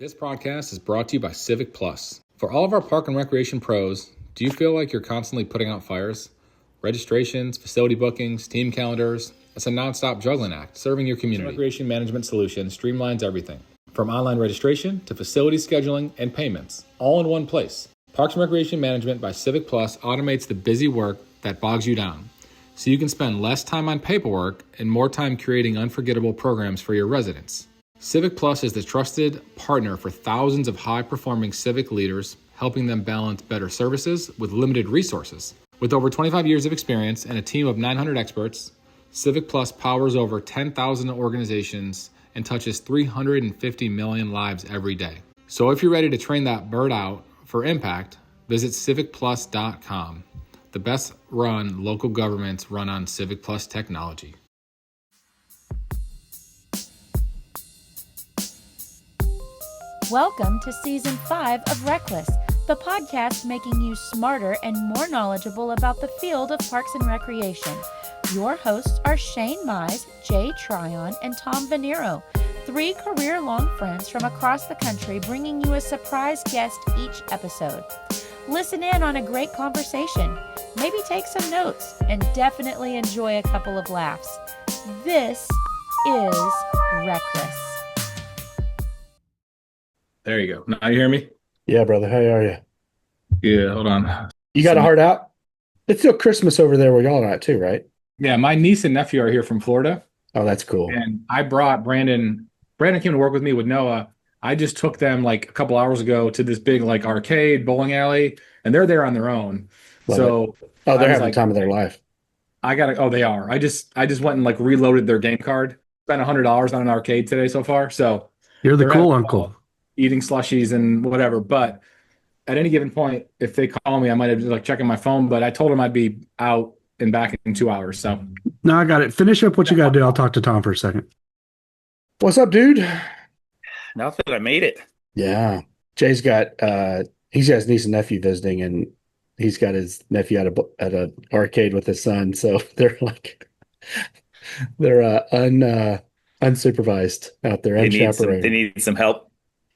This podcast is brought to you by Civic Plus. For all of our park and recreation pros, do you feel like you're constantly putting out fires? Registrations, facility bookings, team calendars, it's a nonstop juggling act serving your community. Recreation management solution streamlines everything, from online registration to facility scheduling and payments, all in one place. Parks and Recreation Management by Civic Plus automates the busy work that bogs you down, so you can spend less time on paperwork and more time creating unforgettable programs for your residents. Civic Plus is the trusted partner for thousands of high-performing civic leaders, helping them balance better services with limited resources. With over 25 years of experience and a team of 900 experts, Civic Plus powers over 10,000 organizations and touches 350 million lives every day. So if you're ready to train that bird out for impact, visit civicplus.com. The best run local governments run on Civic Plus technology. Welcome to Season 5 of RecLess, the podcast making you smarter and more knowledgeable about the field of parks and recreation. Your hosts are Shane Mize, Jay Tryon, and Tom Venniro, three career-long friends from across the country bringing you a surprise guest each episode. Listen in on a great conversation, maybe take some notes, and definitely enjoy a couple of laughs. This is RecLess. There you go. Now you hear me? Yeah, brother. How are you? Yeah, hold on. You got a heart out? It's still Christmas over there where y'all are at too, right? Yeah, my niece and nephew are here from Florida. Oh, that's cool. And I brought Brandon. Brandon came to work with me with Noah. I just took them like a couple hours ago to this big like arcade bowling alley, and they're there on their own. Love so it. Oh, they're having the time of their life. They are. I just went and like reloaded their game card. Spent $100 on an arcade today so far. So you're the cool uncle. Eating slushies and whatever. But at any given point, if they call me, I might have just like checking my phone. But I told them I'd be out and back in 2 hours. So no, I got it. Finish up what you got to do. I'll talk to Tom for a second. What's up, dude? Nothing. I made it. Yeah. Jay's got he's got his niece and nephew visiting, and he's got his nephew at an arcade with his son. So they're unsupervised out there, unchaperoned. They need some help.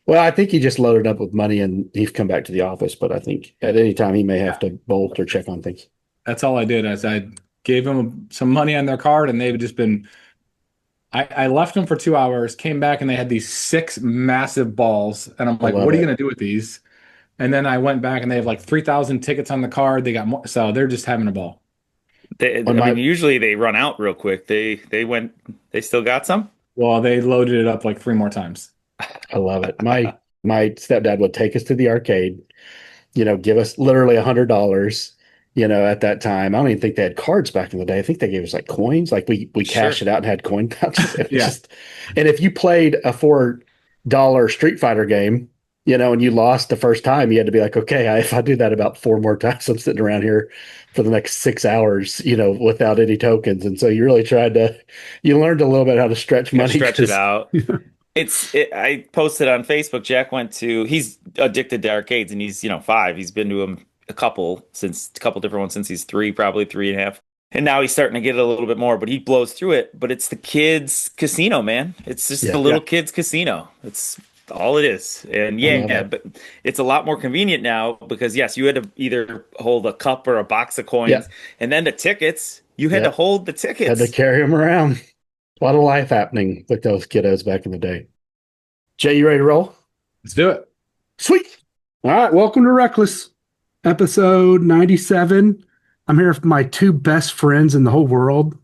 Well, I think he just loaded up with money and he's come back to the office, but I think at any time he may have to bolt or check on things. That's all I did. I gave them some money on their card, and they've just been. I left them for 2 hours, came back, and they had these 6 massive balls, and I'm like, "What are you going to do with these?" And then I went back, and they have like 3,000 tickets on the card. They got more, so they're just having a ball. Usually they run out real quick. They still got some. Well, they loaded it up like 3 more times. I love it. My stepdad would take us to the arcade, give us literally $100, at that time. I don't even think they had cards back in the day. I think they gave us like coins. Like we cashed it out and had coin pouches. And if you played a $4 Street Fighter game, and you lost the first time, you had to be like, okay, if I do that about 4 more times, I'm sitting around here for the next 6 hours, without any tokens. And so you really you learned a little bit how to stretch money. Stretch it out. I posted on Facebook. Jack he's addicted to arcades, and he's 5. He's been to them a couple different ones since he's 3, probably 3.5. And now he's starting to get a little bit more, but he blows through it. But it's the kids' casino, man. It's just the little kids' casino. It's all it is. And but it's a lot more convenient now because yes, you had to either hold a cup or a box of coins, and then the tickets, you had to hold the tickets. Had to carry them around. A lot of life happening with those kiddos back in the day. Jay, you ready to roll? Let's do it. Sweet. All right. Welcome to RecLess, episode 97. I'm here with my 2 best friends in the whole world,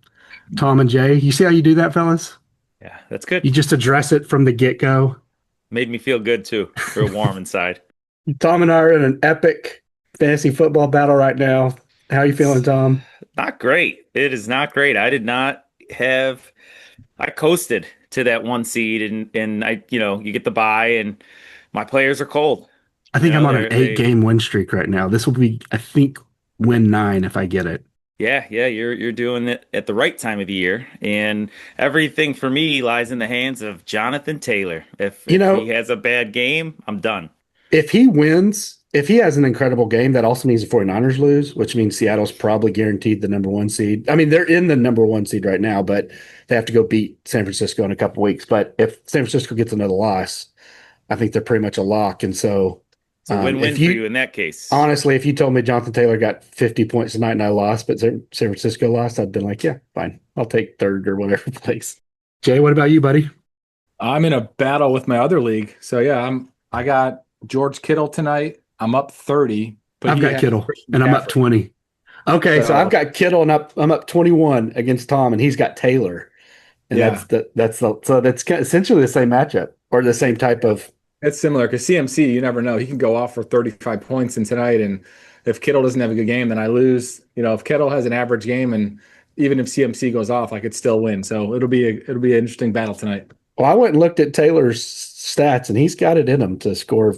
Tom and Jay. You see how you do that, fellas? Yeah, that's good. You just address it from the get-go. Made me feel good, too. Real warm inside. Tom and I are in an epic fantasy football battle right now. How are you feeling, Tom? Not great. It is not great. I coasted to that 1 seed, and I, you get the bye, and my players are cold. I think I'm on an 8-game win streak right now. This will be, I think, win 9 if I get it. Yeah, you're doing it at the right time of the year, and everything for me lies in the hands of Jonathan Taylor. If he has a bad game, I'm done. If he wins, if he has an incredible game, that also means the 49ers lose, which means Seattle's probably guaranteed the number 1 seed. I mean, they're in the number 1 seed right now, but they have to go beat San Francisco in a couple weeks. But if San Francisco gets another loss, I think they're pretty much a lock. And so It's a win-win for you in that case. Honestly, if you told me Jonathan Taylor got 50 points tonight and I lost, but San Francisco lost, I'd been like, yeah, fine. I'll take third or whatever place. Jay, what about you, buddy? I'm in a battle with my other league. So yeah, I got George Kittle tonight. I'm up 30. But I've got Kittle and I'm up 20. Okay, so I've got Kittle and I'm up 21 against Tom, and he's got Taylor. And that's essentially the same matchup or the same type of. It's similar because CMC, you never know. He can go off for 35 points in tonight, and if Kittle doesn't have a good game, then I lose. If Kittle has an average game, and even if CMC goes off, I could still win. So it'll be an interesting battle tonight. Well, I went and looked at Taylor's stats, and he's got it in him to score.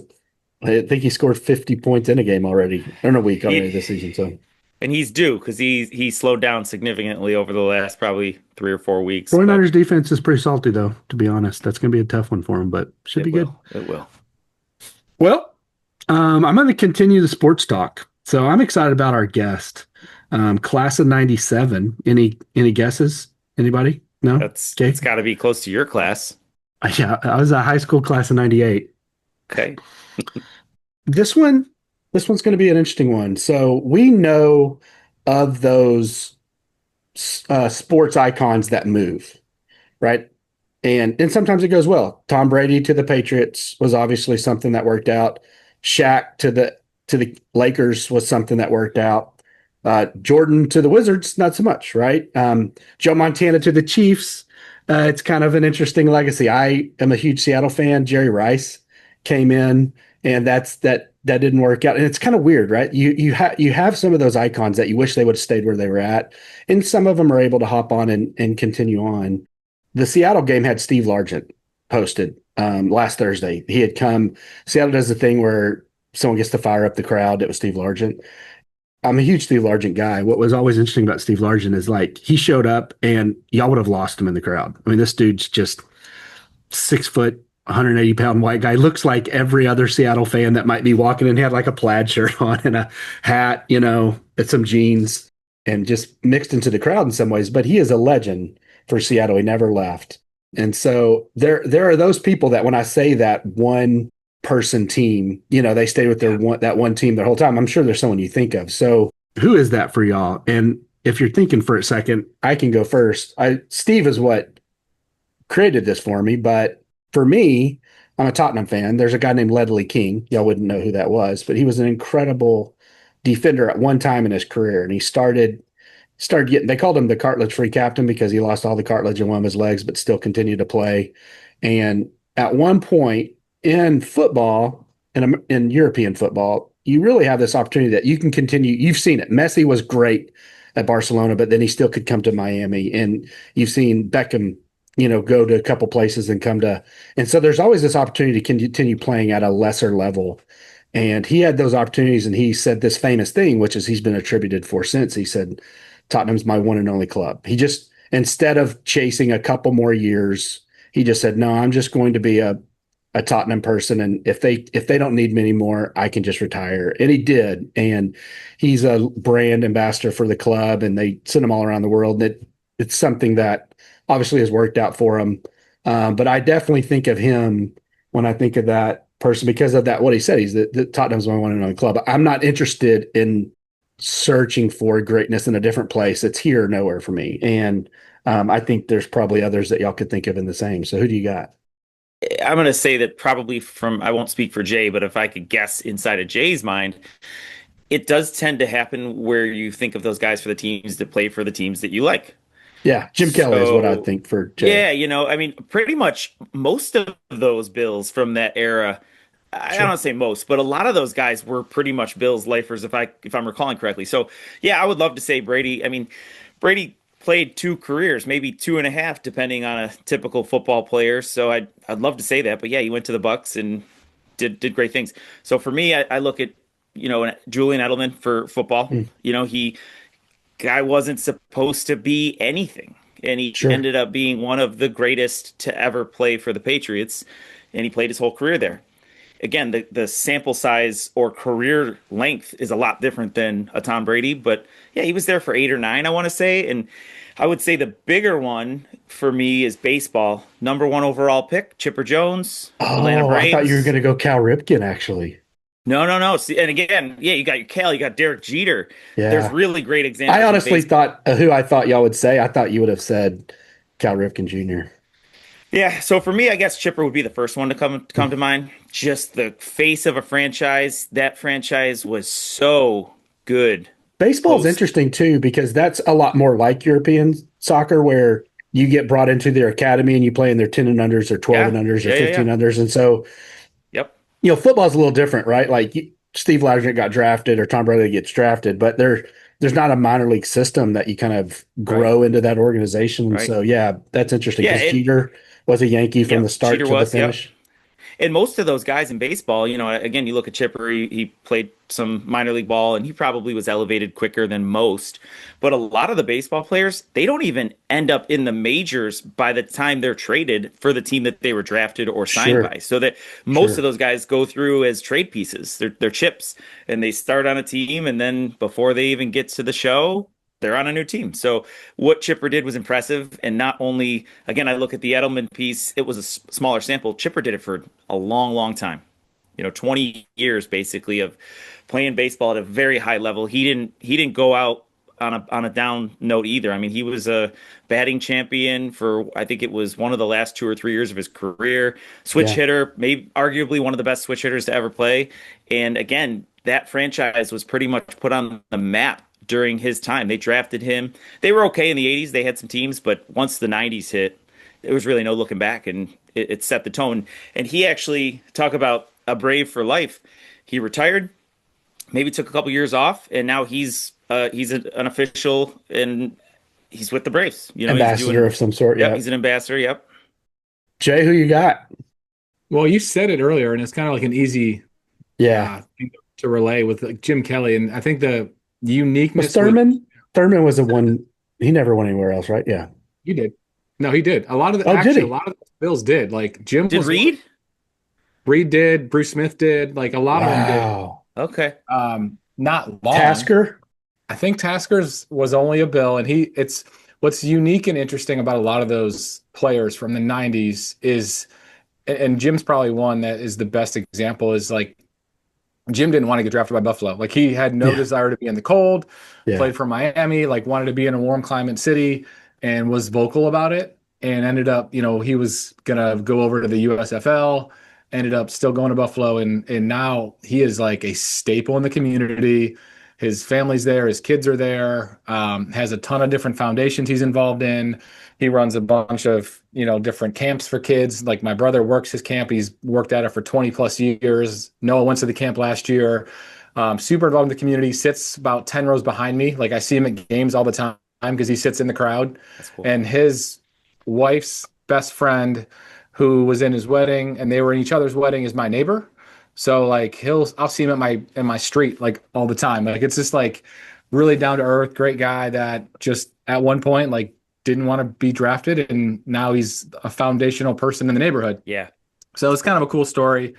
I think he scored 50 points in a game already, or in a week already this season. So. And he's due because he slowed down significantly over the last probably 3 or 4 weeks. 49ers defense is pretty salty, though, to be honest. That's going to be a tough one for him, but should be good. It will. Well, I'm going to continue the sports talk. So I'm excited about our guest, class of 97. Any guesses? Anybody? No? It's got to be close to your class. Yeah, I was a high school class of 98. Okay. This one's going to be an interesting one. So we know of those sports icons that move, right? And sometimes it goes well. Tom Brady to the Patriots was obviously something that worked out. Shaq to the Lakers was something that worked out. Jordan to the Wizards, not so much, right? Joe Montana to the Chiefs. It's kind of an interesting legacy. I am a huge Seattle fan. Jerry Rice came in, and that didn't work out. And it's kind of weird, right? You have some of those icons that you wish they would have stayed where they were at, and some of them are able to hop on and continue on. The Seattle game had Steve Largent posted last Thursday. He had come. Seattle does the thing where someone gets to fire up the crowd. It was Steve Largent. I'm a huge Steve Largent guy. What was always interesting about Steve Largent is like he showed up and y'all would have lost him in the crowd. I mean, this dude's just 6 foot, 180-pound white guy. Looks like every other Seattle fan that might be walking in. He had like a plaid shirt on and a hat, and some jeans, and just mixed into the crowd in some ways. But he is a legend for Seattle. He never left. And so there are those people that when I say that one person team, they stayed with that one team their whole time. I'm sure there's someone you think of. So who is that for y'all? And if you're thinking for a second, I can go first. Steve is what created this for me, but for me, I'm a Tottenham fan. There's a guy named Ledley King. Y'all wouldn't know who that was, but he was an incredible defender at one time in his career. And he started getting, they called him the cartilage-free captain because he lost all the cartilage in one of his legs, but still continued to play. And at one point in football, in European football, you really have this opportunity that you can continue. You've seen it. Messi was great at Barcelona, but then he still could come to Miami. And you've seen Beckham, go to a couple places and and so there's always this opportunity to continue playing at a lesser level. And he had those opportunities, and he said this famous thing, which is he's been attributed for since. He said, Tottenham's my one and only club. He just, instead of chasing a couple more years, he just said, no, I'm just going to be a Tottenham person. And if they don't need me anymore, I can just retire. And he did. And he's a brand ambassador for the club, and they send him all around the world. And it's something that obviously has worked out for him. But I definitely think of him when I think of that person because of that, what he said. He's the Tottenham's my one and only club. I'm not interested in searching for greatness in a different place. It's here or nowhere for me. And I think there's probably others that y'all could think of in the same. So who do you got? I'm going to say that probably I won't speak for Jay, but if I could guess inside of Jay's mind, it does tend to happen where you think of those guys for the teams that play for the teams that you like. Yeah, Jim Kelly is what I think for Jay. Yeah, pretty much most of those Bills from that era, I don't say most, but a lot of those guys were pretty much Bills lifers, if I'm recalling correctly. So, yeah, I would love to say Brady. I mean, Brady played 2 careers, maybe 2.5, depending on a typical football player. So I'd love to say that, but yeah, he went to the Bucs and did great things. So for me, I look at Julian Edelman for football. Guy wasn't supposed to be anything, and he ended up being one of the greatest to ever play for the Patriots, and he played his whole career there. Again, the sample size or career length is a lot different than a Tom Brady, but yeah, he was there for 8 or 9, I want to say. And I would say the bigger one for me is baseball. Number one overall pick, Chipper Jones, Atlanta Oh, I thought you were Braves. going to go Cal Ripken, actually. No, no, no. See, and again, yeah, you got your Cal, you got Derek Jeter. There's Yeah. really great I examples in honestly baseball. thought who I thought y'all would say. I thought you would have said Cal Ripken Jr. Yeah, so for me, I guess Chipper would be the first one to come to mind. Just the face of a franchise. That franchise was so good Baseball is post. interesting too because that's a lot more like European soccer where you get brought into their academy and you play in their 10 and unders or 12 and Yeah, unders or yeah, yeah, 15 yeah. unders. And so, Yep, football's a little different, right? Like Steve Largent got drafted or Tom Brady gets drafted, but there's not a minor league system that you kind of right, grow into that organization. And right. so, yeah, that's interesting Yeah, because and Jeter was a Yankee from the yep, start Jeter to the was, yep. finish. And most of those guys in baseball, again, you look at Chipper, he played some minor league ball and he probably was elevated quicker than most. But a lot of the baseball players, they don't even end up in the majors by the time they're traded for the team that they were drafted or signed Sure, by. So that most of sure. those guys go through as trade pieces. They're chips and they start on a team and then before they even get to the show, they're on a new team. So what Chipper did was impressive. And not only, again, I look at the Edelman piece, it was a smaller sample. Chipper did it for a long, long time. 20 years basically of playing baseball at a very high level. He didn't go out on a down note either. I mean, he was a batting champion for I think it was one of the last 2 or 3 years of his career. Switch Yeah. hitter, maybe arguably one of the best switch hitters to ever play. And again, that franchise was pretty much put on the map during his time. They drafted him. They were okay in the 80s. They had some teams, but once the 90s hit, there was really no looking back, and it set the tone. And he actually, talk about a Brave for life. He retired, maybe took a couple years off, and now he's an official and he's with the Braves. He's Ambassador doing. of some sort. Yep, Yeah. he's an ambassador. Yep. Jay, who you got? Well, you said it earlier, and it's kind of like an easy Yeah. thing to relay with like Jim Kelly. And I think the Was uniqueness with Thurman? Thurman was the one. He never went anywhere else, right? Yeah. he did. No, he did. A lot of the Oh, did actually a he? lot of the Bills did. Like Jim Did was Reed? Reed did, Bruce Smith did, like a lot of them did. Wow. Okay. Not long. Tasker? I think Tasker's was only a Bill, and it's what's unique and interesting about a lot of those players from the 90s is, and Jim's probably one that is the best example, is like Jim didn't want to get drafted by Buffalo. Like he had no Yeah. desire to be in the cold, Yeah. played for Miami, like wanted to be in a warm climate city and was vocal about it and ended up, he was going to go over to the USFL, ended up still going to Buffalo. And now he is like a staple in the community. His family's there, his kids are there, has a ton of different foundations he's involved in. He runs a bunch of, different camps for kids. Like my brother works his camp. He's worked at it for 20 plus years. Noah went to the camp last year. Super involved in the community, sits about 10 rows behind me. Like I see him at games all the time because he sits in the crowd. That's cool. And his wife's best friend who was in his wedding and they were in each other's wedding is my neighbor. So like I'll see him in my street like all the time. Like it's just like really down to earth, great guy that just at one point like didn't want to be drafted and now he's a foundational person in the neighborhood. Yeah. So it's kind of a cool story.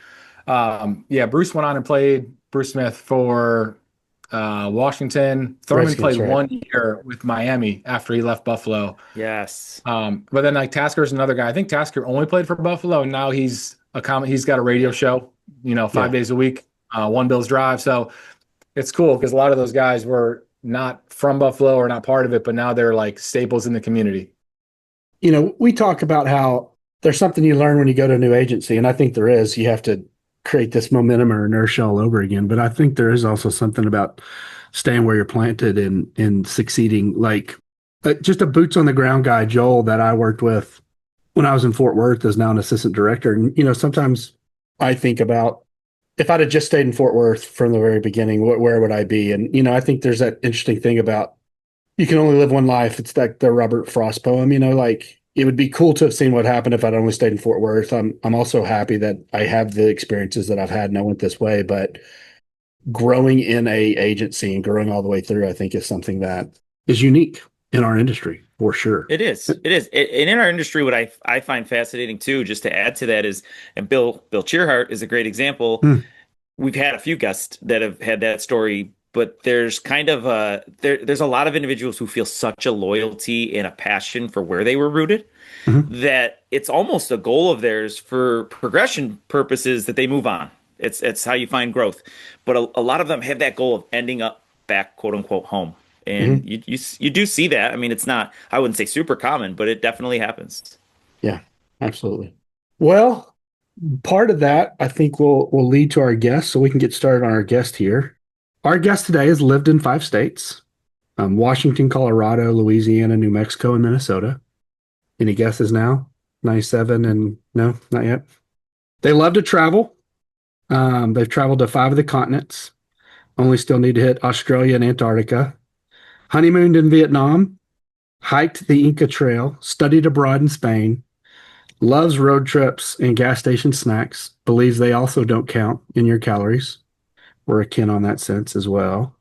Bruce went on and played Bruce Smith for Washington. Thurman Redskins, played right. 1 year with Miami after he left Buffalo. Yes. But then like Tasker's another guy. I think Tasker only played for Buffalo and now he's got a radio show, 5 days a week, One Bills Drive. So it's cool because a lot of those guys were not from Buffalo or not part of it, but now they're like staples in the community. We talk about how there's something you learn when you go to a new agency, and I think there is. You have to create this momentum or inertia all over again. But I think there is also something about staying where you're planted and succeeding. Like just a boots on the ground guy, Joel, that I worked with when I was in Fort Worth, is now an assistant director. And, sometimes I think about if I'd have just stayed in Fort Worth from the very beginning, where would I be? And, I think there's that interesting thing about you can only live one life. It's like the Robert Frost poem, like it would be cool to have seen what happened if I'd only stayed in Fort Worth. I'm also happy that I have the experiences that I've had and I went this way, but growing in a agency and growing all the way through, I think is something that is unique in our industry for sure. It is. It is. And in our industry, what I find fascinating too, just to add to that is, and Bill Cheerhart is a great example. We've had a few guests that have had that story but there's kind of there's a lot of individuals who feel such a loyalty and a passion for where they were rooted that it's almost a goal of theirs for progression purposes that they move on. It's how you find growth. But a lot of them have that goal of ending up back, quote unquote, home. And you do see that. I mean, it's not, I wouldn't say super common, but it definitely happens. Yeah, absolutely. Well, part of that I think will lead to our guest, so we can get started on our guest here. Our guest today has lived in 5 states: Washington, Colorado, Louisiana, New Mexico, and Minnesota. Any guesses now? 97 and no, not yet. They love to travel. They've traveled to 5 of the continents. Only still need to hit Australia and Antarctica. Honeymooned in Vietnam. Hiked the Inca Trail. Studied abroad in Spain. Loves road trips and gas station snacks. Believes they also don't count in your calories. We're akin on that sense as well.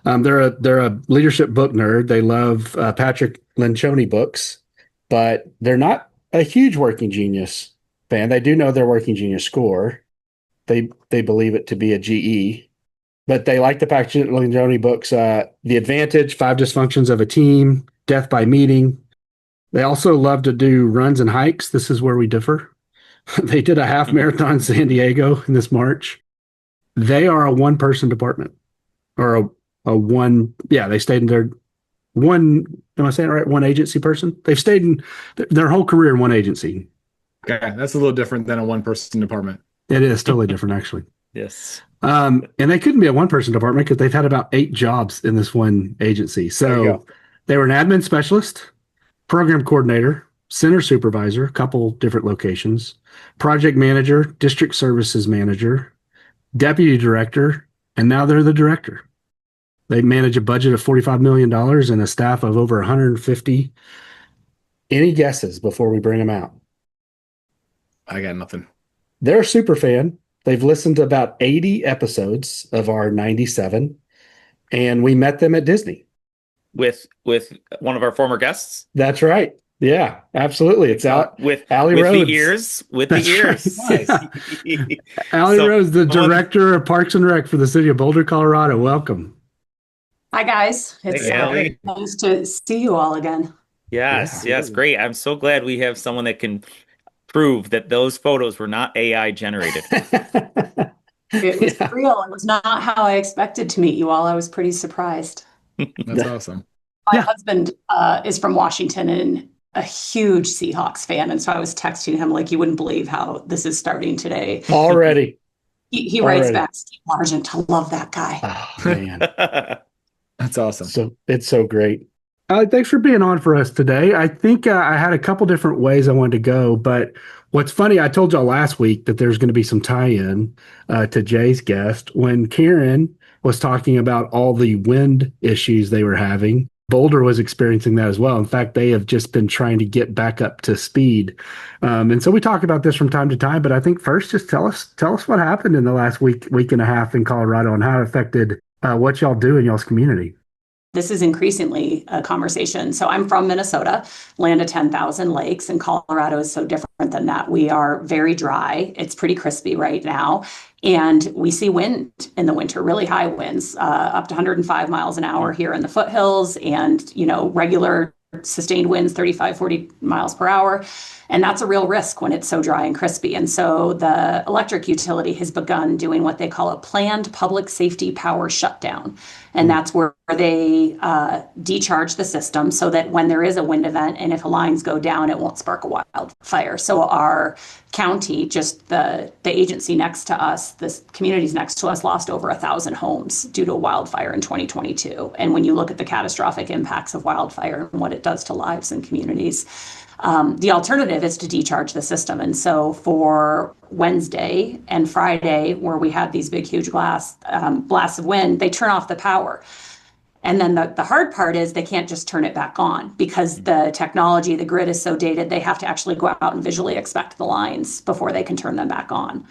They're a leadership book nerd. They love Patrick Lencioni books, but they're not a huge Working Genius fan. They do know their Working Genius score. They believe it to be a GE, but they like the Patrick Lencioni books. The Advantage, 5 Dysfunctions of a Team, Death by Meeting. They also love to do runs and hikes. This is where we differ. They did a half marathon in San Diego in this March. They are a 1-person department, or a one. Yeah, they stayed in their one. Am I saying it right? One agency person. They've stayed in their whole career in one agency. Okay, that's a little different than a 1-person department. It is totally different, actually. Yes. And they couldn't be a 1-person department because they've had about 8 jobs in this one agency. So they were an admin specialist, program coordinator, center supervisor, a couple different locations, project manager, district services manager, deputy director, and now they're the director. They manage a budget of $45 million and a staff of over 150. Any guesses before we bring them out? I got nothing. They're a super fan. They've listened to about 80 episodes of our 97, and we met them at Disney. With one of our former guests? That's right. Yeah, absolutely. It's out with Allie Rhodes. The ears. With the ears. Right. Allie Rhodes, the director of Parks and Rec for the city of Boulder, Colorado. Welcome. Hi, guys. It's nice to see you all again. Yes, great. I'm so glad we have someone that can prove that those photos were not AI generated. It was real. It was not how I expected to meet you all. I was pretty surprised. That's awesome. My husband is from Washington and a huge Seahawks fan. And so I was texting him like, you wouldn't believe how this is starting today. Already. He writes back, Steve Largent, I love that guy. Oh, man. That's awesome. So it's so great. Thanks for being on for us today. I think I had a couple different ways I wanted to go, but what's funny, I told y'all last week that there's going to be some tie-in to Jay's guest. When Karen was talking about all the wind issues they were having, Boulder was experiencing that as well. In fact, they have just been trying to get back up to speed. And so we talk about this from time to time, but I think first, just tell us what happened in the last week and a half in Colorado and how it affected what y'all do in y'all's community. This is increasingly a conversation. So I'm from Minnesota, land of 10,000 lakes, and Colorado is so different than that. We are very dry. It's pretty crispy right now. And we see wind in the winter, really high winds, up to 105 miles an hour here in the foothills, and, regular sustained winds, 35, 40 miles per hour. And that's a real risk when it's so dry and crispy. And so the electric utility has begun doing what they call a planned public safety power shutdown. And that's where they decharge the system so that when there is a wind event and if lines go down, it won't spark a wildfire. So our county, just the agency next to us, the communities next to us, lost over 1,000 homes due to a wildfire in 2022. And when you look at the catastrophic impacts of wildfire and what it does to lives and communities, the alternative is to decharge the system. And so for Wednesday and Friday, where we had these big, huge blasts of wind, they turn off the power. And then the hard part is they can't just turn it back on because the technology, the grid is so dated, they have to actually go out and visually inspect the lines before they can turn them back on.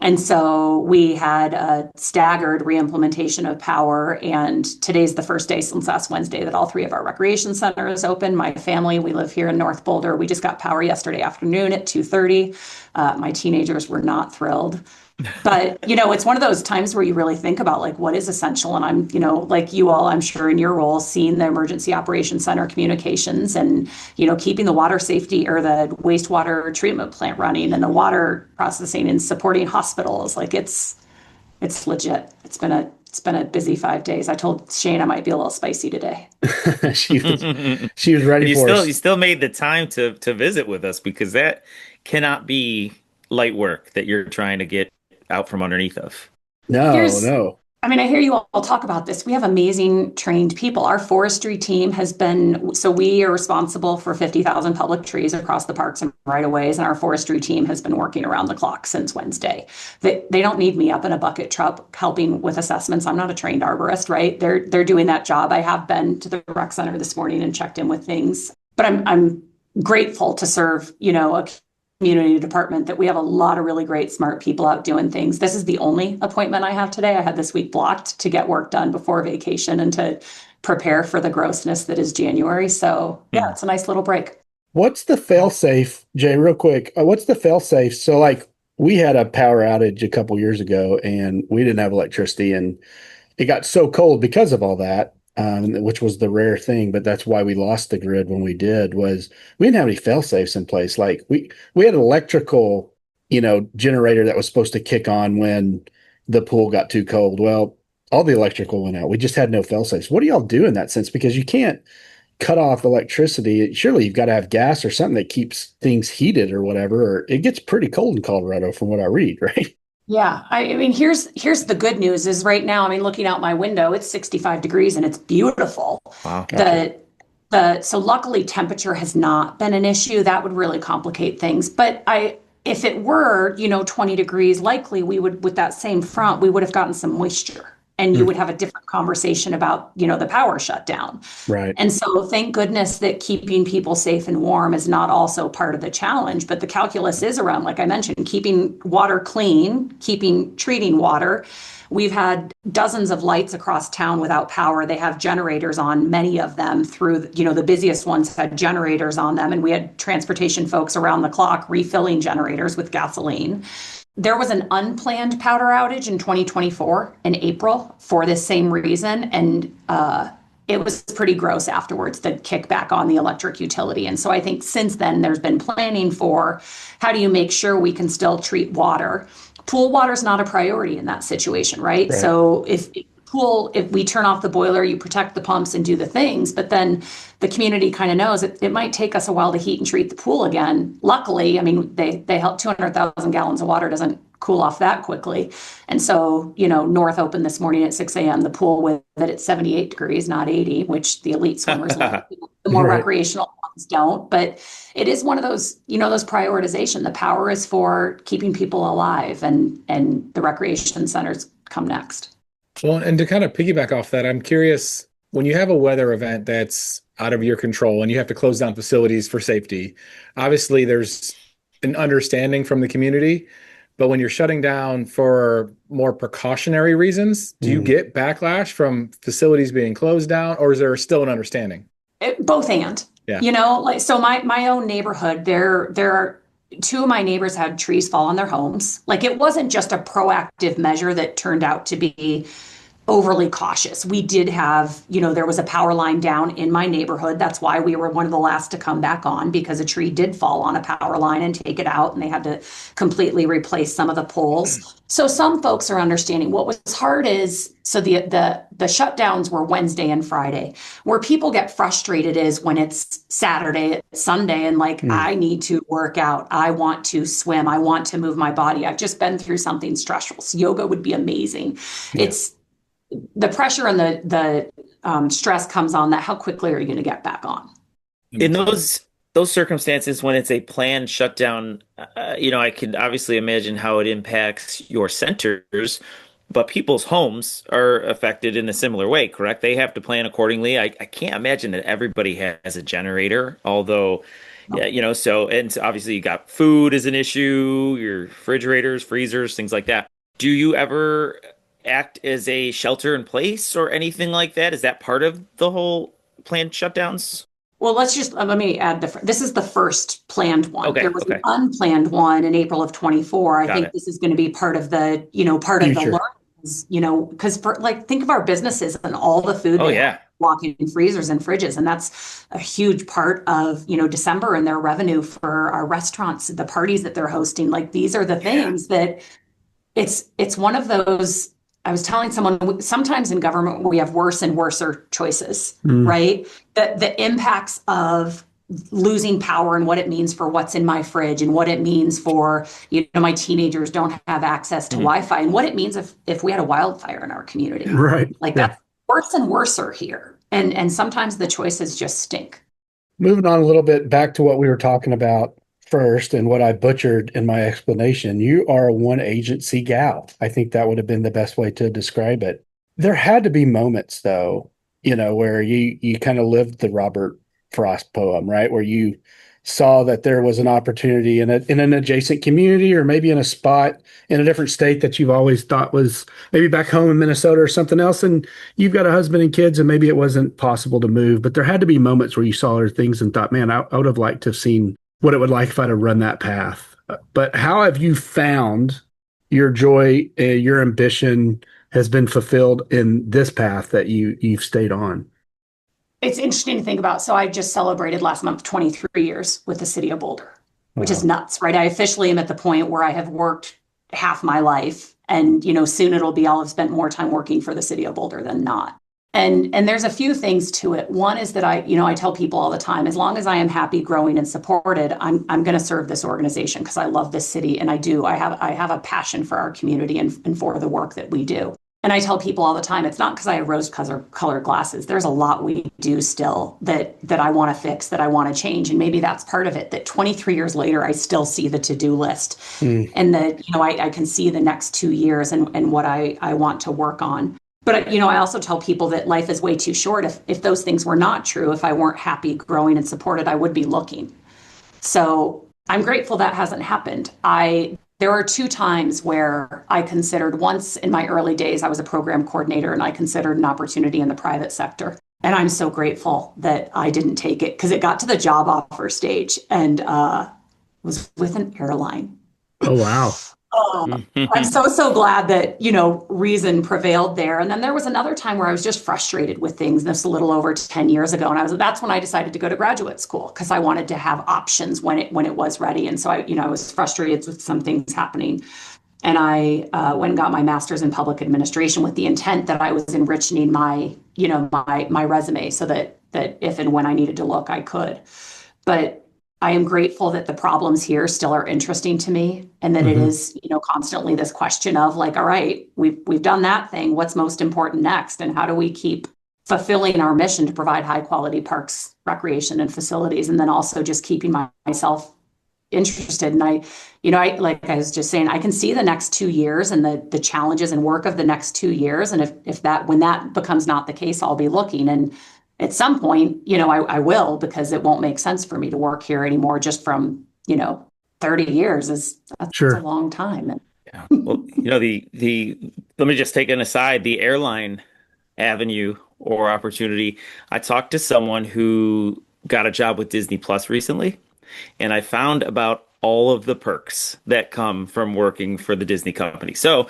And so we had a staggered reimplementation of power. And today's the first day since last Wednesday that all 3 of our recreation centers open. My family, we live here in North Boulder. We just got power yesterday afternoon at 2:30. My teenagers were not thrilled. But, it's one of those times where you really think about like what is essential. And I'm, like you all, I'm sure in your role, seeing the emergency operations center communications and, keeping the water safety or the wastewater treatment plant running and the water processing and supporting hospitals. Like it's legit. It's been a busy 5 days. I told Shane I might be a little spicy today. she was ready for us. You still made the time to visit with us because that cannot be light work that you're trying to get out from underneath of. No. I hear you all talk about this. We have amazing trained people. Our forestry team we are responsible for 50,000 public trees across the parks and right-of-ways, and our forestry team has been working around the clock since Wednesday. They don't need me up in a bucket truck helping with assessments. I'm not a trained arborist, right? They're doing that job. I have been to the rec center this morning and checked in with things, but I'm grateful to serve, a community department that we have a lot of really great, smart people out doing things. This is the only appointment I have today. I had this week blocked to get work done before vacation and to prepare for the grossness that is January. So yeah, it's a nice little break. What's the fail-safe, Jay, real quick? What's the fail-safe? So like we had a power outage a couple years ago and we didn't have electricity and it got so cold because of all that. Which was the rare thing, but that's why we lost the grid when we did, was we didn't have any fail safes in place. Like we had an electrical, generator that was supposed to kick on when the pool got too cold. Well, all the electrical went out. We just had no fail safes. What do y'all do in that sense? Because you can't cut off electricity. Surely you've got to have gas or something that keeps things heated or whatever, or it gets pretty cold in Colorado from what I read, right? Yeah. Here's the good news is right now, looking out my window, it's 65 degrees and it's beautiful. Wow. So luckily temperature has not been an issue. That would really complicate things. But if it were, 20 degrees, likely we would, with that same front, we would have gotten some moisture and you would have a different conversation about, the power shutdown. Right. And so thank goodness that keeping people safe and warm is not also part of the challenge, but the calculus is around, like I mentioned, keeping water clean, treating water. We've had dozens of lights across town without power. They have generators on, many of them through, the busiest ones had generators on them. And we had transportation folks around the clock refilling generators with gasoline. There was an unplanned power outage in 2024 in April for this same reason. And it was pretty gross afterwards, the kickback on the electric utility. And so I think since then there's been planning for how do you make sure we can still treat water. Pool water is not a priority in that situation, right? So if we turn off the boiler, you protect the pumps and do the things, but then the community kind of knows it might take us a while to heat and treat the pool again. Luckily, they help 200,000 gallons of water doesn't cool off that quickly. And so, North opened this morning at 6 a.m. The pool with it at 78 degrees, not 80, which the elite swimmers like. The more recreational ones don't. But it is one of those, those prioritization. The power is for keeping people alive and the recreation centers come next. Well, and to kind of piggyback off that, I'm curious, when you have a weather event that's out of your control and you have to close down facilities for safety, obviously there's an understanding from the community, but when you're shutting down for more precautionary reasons, do you get backlash from facilities being closed down, or is there still an understanding? Both and. Yeah. So my own neighborhood, there are two of my neighbors had trees fall on their homes. Like it wasn't just a proactive measure that turned out to be overly cautious. We did have, there was a power line down in my neighborhood. That's why we were one of the last to come back on, because a tree did fall on a power line and take it out, and they had to completely replace some of the poles. So some folks are understanding. What was hard is, so the shutdowns were Wednesday and Friday. Where people get frustrated is when it's Saturday, Sunday, and I need to work out. I want to swim. I want to move my body. I've just been through something stressful. So yoga would be amazing. Yeah. It's the pressure and the stress comes on that. How quickly are you going to get back on? In those circumstances, when it's a planned shutdown, I can obviously imagine how it impacts your centers, but people's homes are affected in a similar way, correct? They have to plan accordingly. I can't imagine that everybody has a generator, although, so, and obviously you got food as an issue, your refrigerators, freezers, things like that. Do you ever act as a shelter in place or anything like that? Is that part of the whole planned shutdowns? Well, let me add this is the first planned one. Okay, There was okay. an unplanned one in April of 24. I Got think it. this is going to be part of the, part of the Future. learnings, because think of our businesses and all the food Oh they have yeah. walking in freezers and fridges. And that's a huge part of, December and their revenue for our restaurants, the parties that they're hosting. Like these are the things that it's one of those. I was telling someone sometimes in government we have worse and worser choices, right? The impacts of losing power and what it means for what's in my fridge and what it means for my teenagers don't have access to Wi-Fi and what it means if we had a wildfire in our community. Right. Like Yeah. that's worse and worser here. And sometimes the choices just stink. Moving on a little bit back to what we were talking about first and what I butchered in my explanation, you are a one agency gal. I think that would have been the best way to describe it. There had to be moments though, where you kind of lived the Robert Frost poem, right? Where you saw that there was an opportunity in an adjacent community or maybe in a spot in a different state that you've always thought was maybe back home in Minnesota or something else. And you've got a husband and kids and maybe it wasn't possible to move, but there had to be moments where you saw other things and thought, man, I would have liked to have seen what it would like if I'd have run that path. But how have you found your joy, your ambition has been fulfilled in this path that you've stayed on? It's interesting to think about. So I just celebrated last month 23 years with the city of Boulder, which is nuts, right? I officially am at the point where I have worked half my life and, soon I'll have spent more time working for the city of Boulder than not. And there's a few things to it. One is that I tell people all the time, as long as I am happy, growing, and supported, I'm going to serve this organization because I love this city and I do. I have a passion for our community and for the work that we do. And I tell people all the time, it's not because I have rose-colored glasses. There's a lot we do still that I want to fix, that I want to change, and maybe that's part of it. That 23 years later, I still see the to-do list, and that I can see the next 2 years and what I want to work on. But, I also tell people that life is way too short. If those things were not true, if I weren't happy, growing, and supported, I would be looking. So I'm grateful that hasn't happened. There are 2 times where I considered, once in my early days, I was a program coordinator and I considered an opportunity in the private sector. And I'm so grateful that I didn't take it because it got to the job offer stage and was with an airline. Oh, wow. I'm so glad that, reason prevailed there. And then there was another time where I was just frustrated with things. This was a little over 10 years ago. And that's when I decided to go to graduate school because I wanted to have options when it was ready. And so I was frustrated with some things happening. And I went and got my master's in public administration with the intent that I was enriching my resume so that if and when I needed to look, I could. But I am grateful that the problems here still are interesting to me and that it is, constantly this question of like, all right, we've done that thing. What's most important next? And how do we keep fulfilling our mission to provide high quality parks, recreation, and facilities? And then also just keeping myself interested. And I like I was just saying, I can see the next 2 years and the challenges and work of the next 2 years. And when that becomes not the case, I'll be looking. And at some point, I will, because it won't make sense for me to work here anymore just from, 30 years that's Sure. a long time. Yeah. Well, let me just take an aside, the airline avenue or opportunity. I talked to someone who got a job with Disney Plus recently, and I found about all of the perks that come from working for the Disney company. So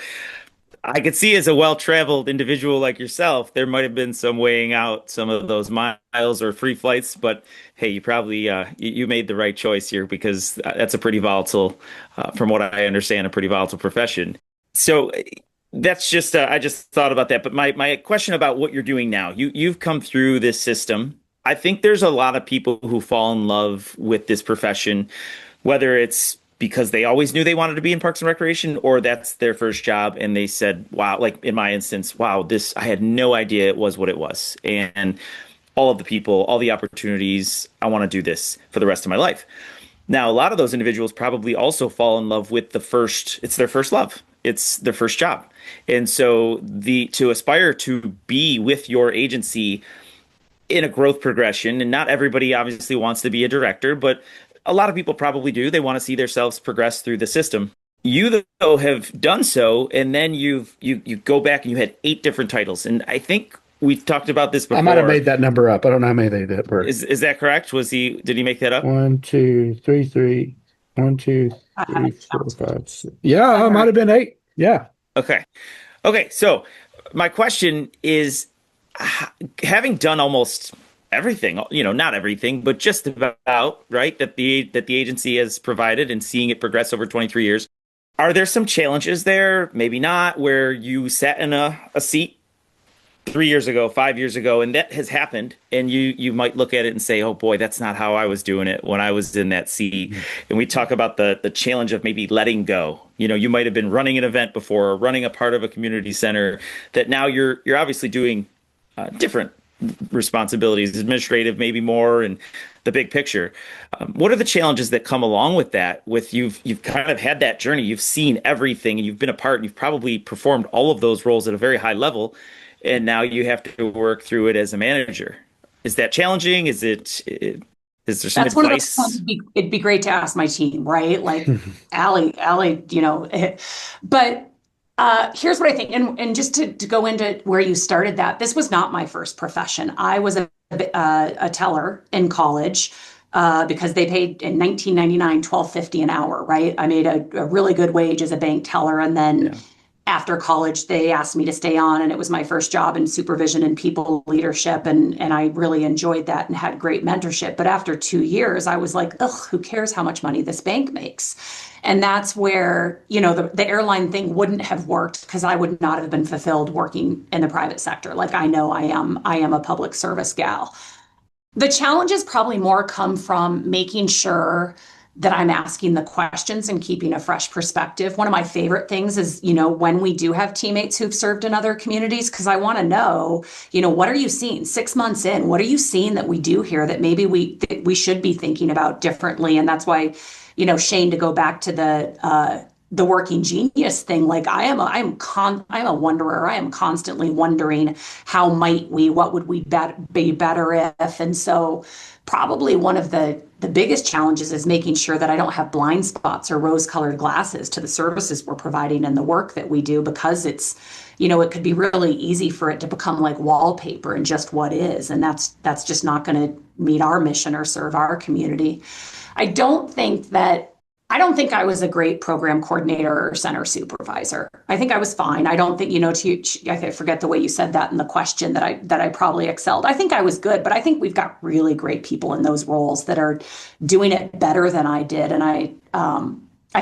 I could see, as a well-traveled individual like yourself, there might have been some weighing out some of those miles or free flights, but hey, you probably you made the right choice here because that's a pretty volatile, from what I understand, a pretty volatile profession. So that's just I just thought about that. But my question about what you're doing now, you've come through this system. I think there's a lot of people who fall in love with this profession, whether it's because they always knew they wanted to be in Parks and Recreation, or that's their first job and they said, wow, like in my instance, wow, I had no idea it was what it was. And all of the people, all the opportunities, I want to do this for the rest of my life. Now, a lot of those individuals probably also fall in love with it's their first love. It's their first job. And so to aspire to be with your agency in a growth progression, and not everybody obviously wants to be a director, but a lot of people probably do. They want to see themselves progress through the system. You, though, have done so, and then you go back and you had 8 different titles. And I think we talked about this before. I might have made that number up. I don't know how many they did. Is that correct? Did he make that up? 1, 2, 3, 3. 1, 2, 3, 4, 5, 6. Yeah, it might have been 8. Yeah. Okay. So my question is, having done almost everything, not everything, but just about, right, that the agency has provided and seeing it progress over 23 years, are there some challenges there, maybe not, where you sat in a seat 3 years ago, 5 years ago, and that has happened, and you might look at it and say, oh boy, that's not how I was doing it when I was in that seat. And we talk about the challenge of maybe letting go. You might have been running an event before, or running a part of a community center, that now you're obviously doing different responsibilities, administrative maybe more, and the big picture. What are the challenges that come along with that? With you've kind of had that journey, you've seen everything, and you've been a part, and you've probably performed all of those roles at a very high level, and now you have to work through it as a manager. Is that challenging? Is there some That's advice? one of those points it'd be great to ask my team, right? Like Allie, but here's what I think. And just to go into where you started that, this was not my first profession. I was a teller in college because they paid in 1999, $12.50 an hour, right? I made a really good wage as a bank teller. And then after college, they asked me to stay on, and it was my first job in supervision and people leadership. And I really enjoyed that and had great mentorship. But after 2 years, I was like, ugh, who cares how much money this bank makes? And that's where, the airline thing wouldn't have worked, because I would not have been fulfilled working in the private sector. Like, I know I am a public service gal. The challenges probably more come from making sure that I'm asking the questions and keeping a fresh perspective. One of my favorite things is, when we do have teammates who've served in other communities, because I want to know, what are you seeing 6 months in? What are you seeing that we do here that maybe we should be thinking about differently? And that's why, Shane, to go back to the working genius thing, like I'm a wanderer. I am constantly wondering how might we, what would we be better if? And so probably one of the biggest challenges is making sure that I don't have blind spots or rose-colored glasses to the services we're providing and the work that we do, because it's, it could be really easy for it to become like wallpaper and just what is. And that's just not going to meet our mission or serve our community. I don't think I was a great program coordinator or center supervisor. I think I was fine. I don't think, I forget the way you said that in the question, that I probably excelled. I think I was good, but I think we've got really great people in those roles that are doing it better than I did. And I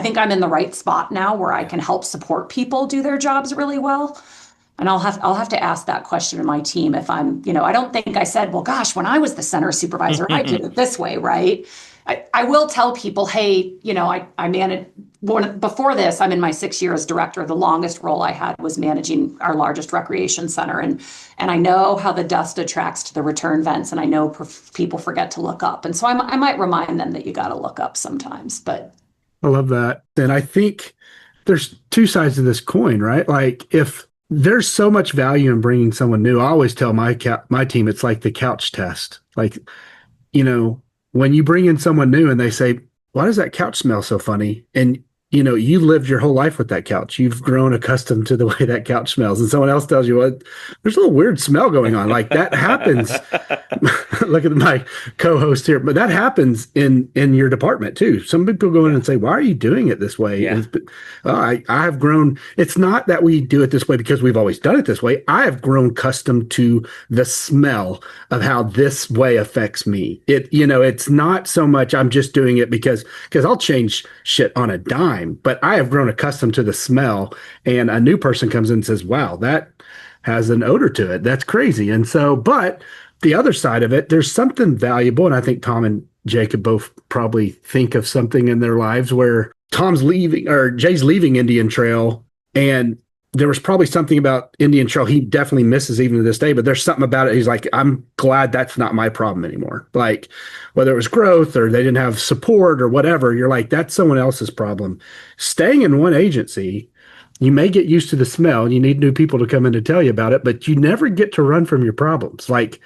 think I'm in the right spot now where I can help support people do their jobs really well. And I'll have to ask that question to my team if I'm, I don't think I said, well, gosh, when I was the center supervisor, I did it this way, right? I will tell people, hey, I managed before this. I'm in my 6th year as director. The longest role I had was managing our largest recreation center, and I know how the dust attracts to the return vents, and I know people forget to look up, and so I might remind them that you got to look up sometimes. But I love that, and I think there's two sides of this coin, right? Like, if there's so much value in bringing someone new, I always tell my team it's like the couch test, like, when you bring in someone new and they say, why does that couch smell so funny? And, you lived your whole life with that couch. You've grown accustomed to the way that couch smells. And someone else tells you, well, there's a little weird smell going on. Like, that happens. Look at my co-host here. But that happens in your department too. Some people go in and say, why are you doing it this way? Yeah. I have grown. It's not that we do it this way because we've always done it this way. I have grown accustomed to the smell of how this way affects me. It's not so much I'm just doing it because I'll change shit on a dime, but I have grown accustomed to the smell, and a new person comes in and says, wow, that has an odor to it. That's crazy. And so, but the other side of it, there's something valuable. And I think Tom and Jacob both probably think of something in their lives where Tom's leaving or Jay's leaving Indian Trail, and there was probably something about Indian Trail he definitely misses even to this day, but there's something about it. He's like, I'm glad that's not my problem anymore. Like, whether it was growth or they didn't have support or whatever, you're like, that's someone else's problem. Staying in one agency, you may get used to the smell and you need new people to come in to tell you about it, but you never get to run from your problems. Like,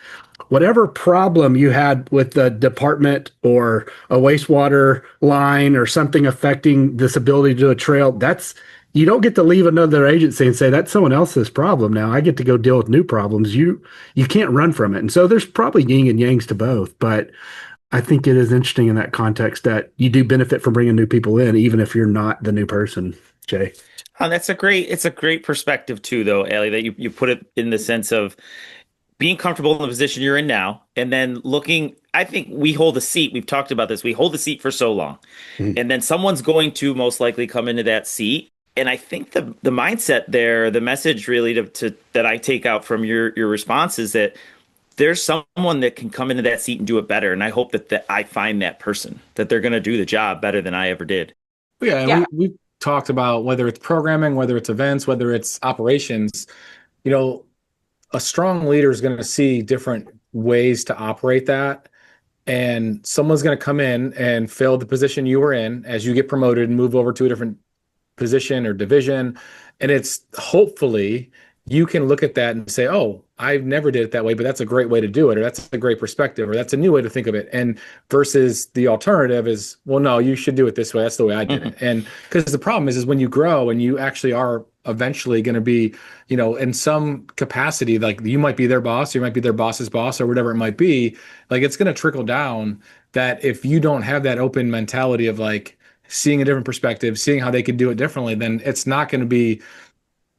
whatever problem you had with the department or a wastewater line or something affecting this ability to do a trail, you don't get to leave another agency and say that's someone else's problem. Now I get to go deal with new problems. You can't run from it. And so there's probably yin and yangs to both, but I think it is interesting in that context that you do benefit from bringing new people in, even if you're not the new person, Jay. It's a great perspective too, though, Allie, that you put it in the sense of being comfortable in the position you're in now, and then looking. I think we hold a seat. We've talked about this. We hold the seat for so long, and then someone's going to most likely come into that seat. And I think the mindset there, the message really to that I take out from your response is that there's someone that can come into that seat and do it better. And I hope that I find that person, that they're going to do the job better than I ever did. Yeah, and we've talked about whether it's programming, whether it's events, whether it's operations, a strong leader is going to see different ways to operate that. And someone's going to come in and fill the position you were in as you get promoted and move over to a different position or division. And it's hopefully you can look at that and say, oh, I've never did it that way, but that's a great way to do it, or that's a great perspective, or that's a new way to think of it. And versus the alternative is, well, no, you should do it this way. That's the way I did it. And because the problem is when you grow and you actually are eventually going to be, in some capacity, like you might be their boss, you might be their boss's boss, or whatever it might be, like it's going to trickle down that if you don't have that open mentality of like seeing a different perspective, seeing how they could do it differently, then it's not going to be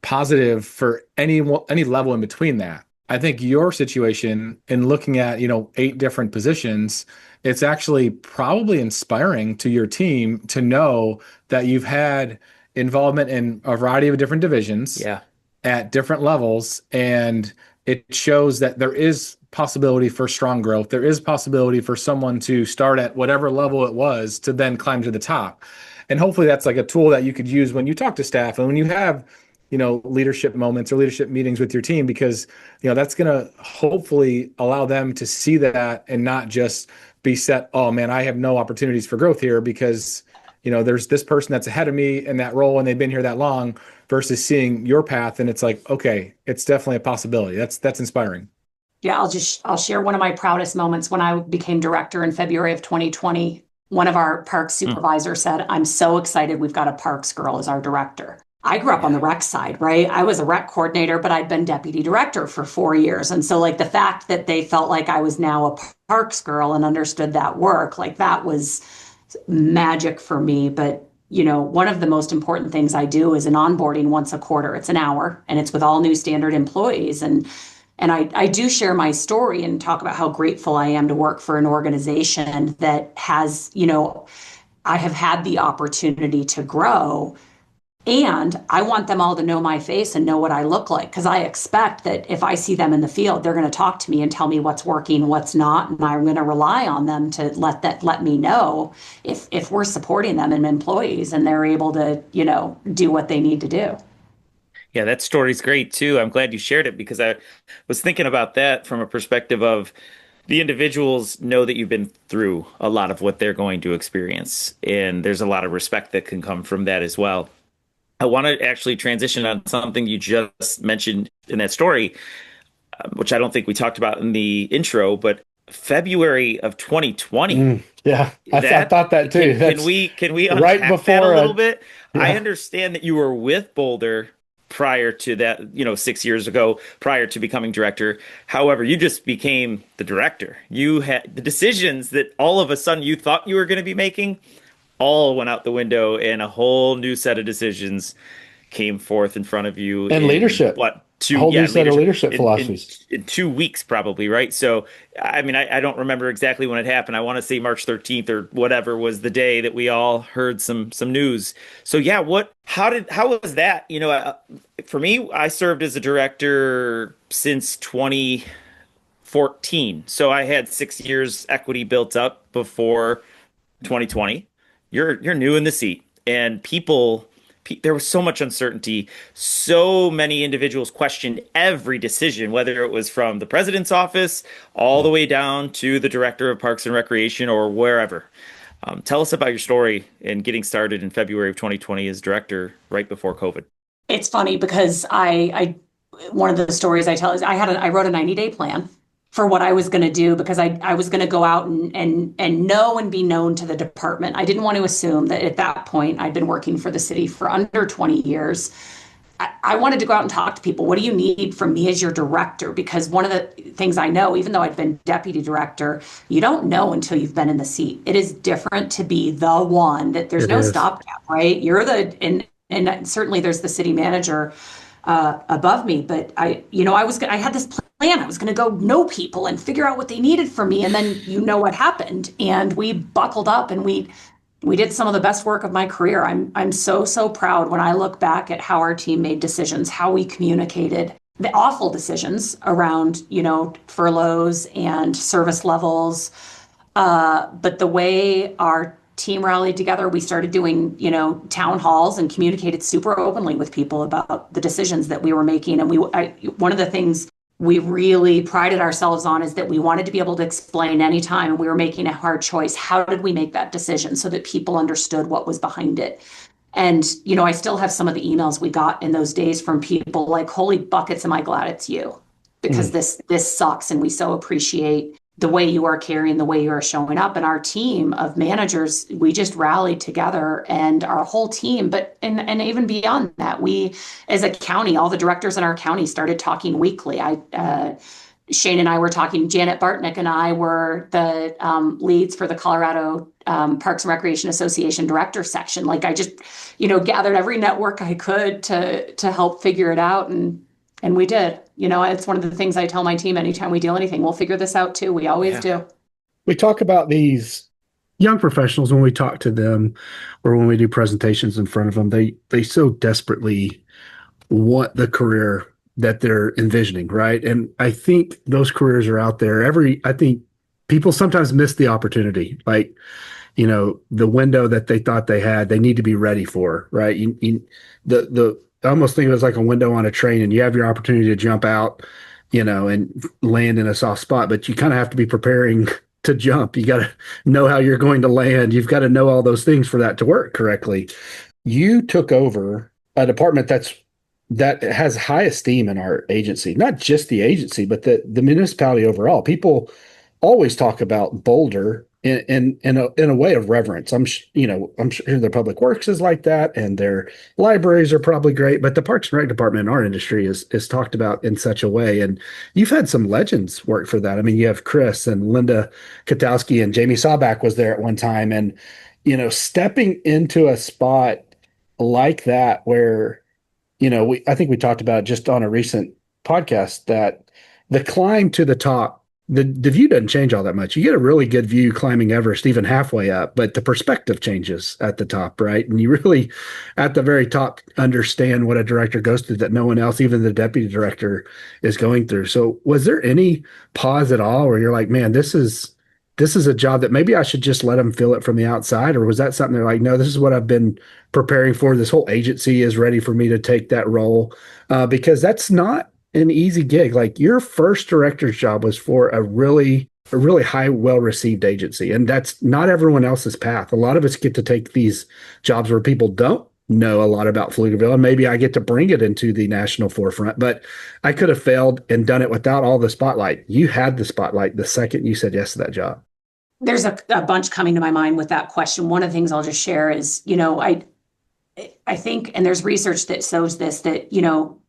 positive for any level in between that. I think your situation in looking at, 8 different positions, it's actually probably inspiring to your team to know that you've had involvement in a variety of different divisions at different levels. And it shows that there is possibility for strong growth. There is possibility for someone to start at whatever level it was to then climb to the top. And hopefully that's like a tool that you could use when you talk to staff and when you have leadership moments or leadership meetings with your team, because, that's going to hopefully allow them to see that and not just be set, oh man, I have no opportunities for growth here because, there's this person that's ahead of me in that role and they've been here that long, versus seeing your path. And it's like, okay, it's definitely a possibility. That's inspiring. Yeah, I'll share one of my proudest moments when I became director in February of 2020. One of our parks supervisors said, I'm so excited we've got a parks girl as our director. I grew up on the rec side, right? I was a rec coordinator, but I'd been deputy director for 4 years. And so like the fact that they felt like I was now a parks girl and understood that work, like that was magic for me. But, one of the most important things I do is an onboarding once a quarter. It's an hour and it's with all new standard employees. And I do share my story and talk about how grateful I am to work for an organization that has, I have had the opportunity to grow. And I want them all to know my face and know what I look like, because I expect that if I see them in the field, they're going to talk to me and tell me what's working, what's not, and I'm going to rely on them to let me know if we're supporting them and employees and they're able to, do what they need to do. Yeah, that story's great too. I'm glad you shared it because I was thinking about that from a perspective of the individuals know that you've been through a lot of what they're going to experience, and there's a lot of respect that can come from that as well. I want to actually transition on something you just mentioned in that story, which I don't think we talked about in the intro, but February of 2020. I thought that too. Can we unpack right that before a little bit? Yeah. I understand that you were with Boulder prior to that, 6 years ago, prior to becoming director. However, you just became the director. You had the decisions that all of a sudden you thought you were going to be making all went out the window, and a whole new set of decisions came forth in front of you. And leadership. New set of leadership philosophies. In 2 weeks, probably, right? So, I mean, I don't remember exactly when it happened. I want to say March 13th or whatever was the day that we all heard some news. So, yeah, how was that? For me, I served as a director since 2014. So I had 6 years equity built up before 2020. You're new in the seat, and there was so much uncertainty. So many individuals questioned every decision, whether it was from the president's office all the way down to the director of Parks and Recreation or wherever. Tell us about your story in getting started in February of 2020 as director right before COVID. It's funny because one of the stories I tell is I wrote a 90-day plan for what I was going to do, because I was going to go out and know and be known to the department. I didn't want to assume that at that point I'd been working for the city for under 20 years. I wanted to go out and talk to people. What do you need from me as your director? Because one of the things I know, even though I'd been deputy director, you don't know until you've been in the seat. It is different to be the one that there's no stopgap, right? You're and certainly there's the city manager above me, but I had this plan. I was going to go know people and figure out what they needed from me. And then what happened. And we buckled up and we did some of the best work of my career. I'm so proud when I look back at how our team made decisions, how we communicated, the awful decisions around, furloughs and service levels. But the way our team rallied together, we started doing, town halls and communicated super openly with people about the decisions that we were making. And one of the things we really prided ourselves on is that we wanted to be able to explain anytime we were making a hard choice, how did we make that decision so that people understood what was behind it. And, I still have some of the emails we got in those days from people like, holy buckets, am I glad it's you, because this sucks. And we so appreciate the way you are carrying, the way you are showing up. And our team of managers, we just rallied together, and our whole team, and even beyond that, we, as a county, all the directors in our county started talking weekly. Shane and I were talking, Janet Bartnick and I were the leads for the Colorado Parks and Recreation Association director section. Like I just, gathered every network I could to help figure it out. And we did. It's one of the things I tell my team anytime we deal anything, we'll figure this out too. We always do. We talk about these young professionals when we talk to them or when we do presentations in front of them. They so desperately want the career that they're envisioning, right? And I think those careers are out there. I think people sometimes miss the opportunity. Like, the window that they thought they had, they need to be ready for, right? I almost think of it as like a window on a train, and you have your opportunity to jump out, and land in a soft spot, but you kind of have to be preparing to jump. You got to know how you're going to land. You've got to know all those things for that to work correctly. You took over a department that has high esteem in our agency, not just the agency, but the municipality overall. People always talk about Boulder in a way of reverence. I'm sure their public works is like that, and their libraries are probably great, but the Parks and Rec department in our industry is talked about in such a way. And you've had some legends work for that. I mean, you have Chris and Linda Katowski, and Jamie Sawback was there at one time. And, stepping into a spot like that where, I think we talked about just on a recent podcast that the climb to the top, the view doesn't change all that much. You get a really good view climbing Everest, even halfway up, but the perspective changes at the top, right? And you really, at the very top, understand what a director goes through that no one else, even the deputy director, is going through. So was there any pause at all where you're like, man, this is a job that maybe I should just let them feel it from the outside? Or was that something they're like, no, this is what I've been preparing for. This whole agency is ready for me to take that role? Because that's not an easy gig. Like your first director's job was for a really high, well-received agency. And that's not everyone else's path. A lot of us get to take these jobs where people don't know a lot about Pflugerville, and maybe I get to bring it into the national forefront, but I could have failed and done it without all the spotlight. You had the spotlight the second you said yes to that job. There's a bunch coming to my mind with that question. One of the things I'll just share is, I think, and there's research that shows this, that,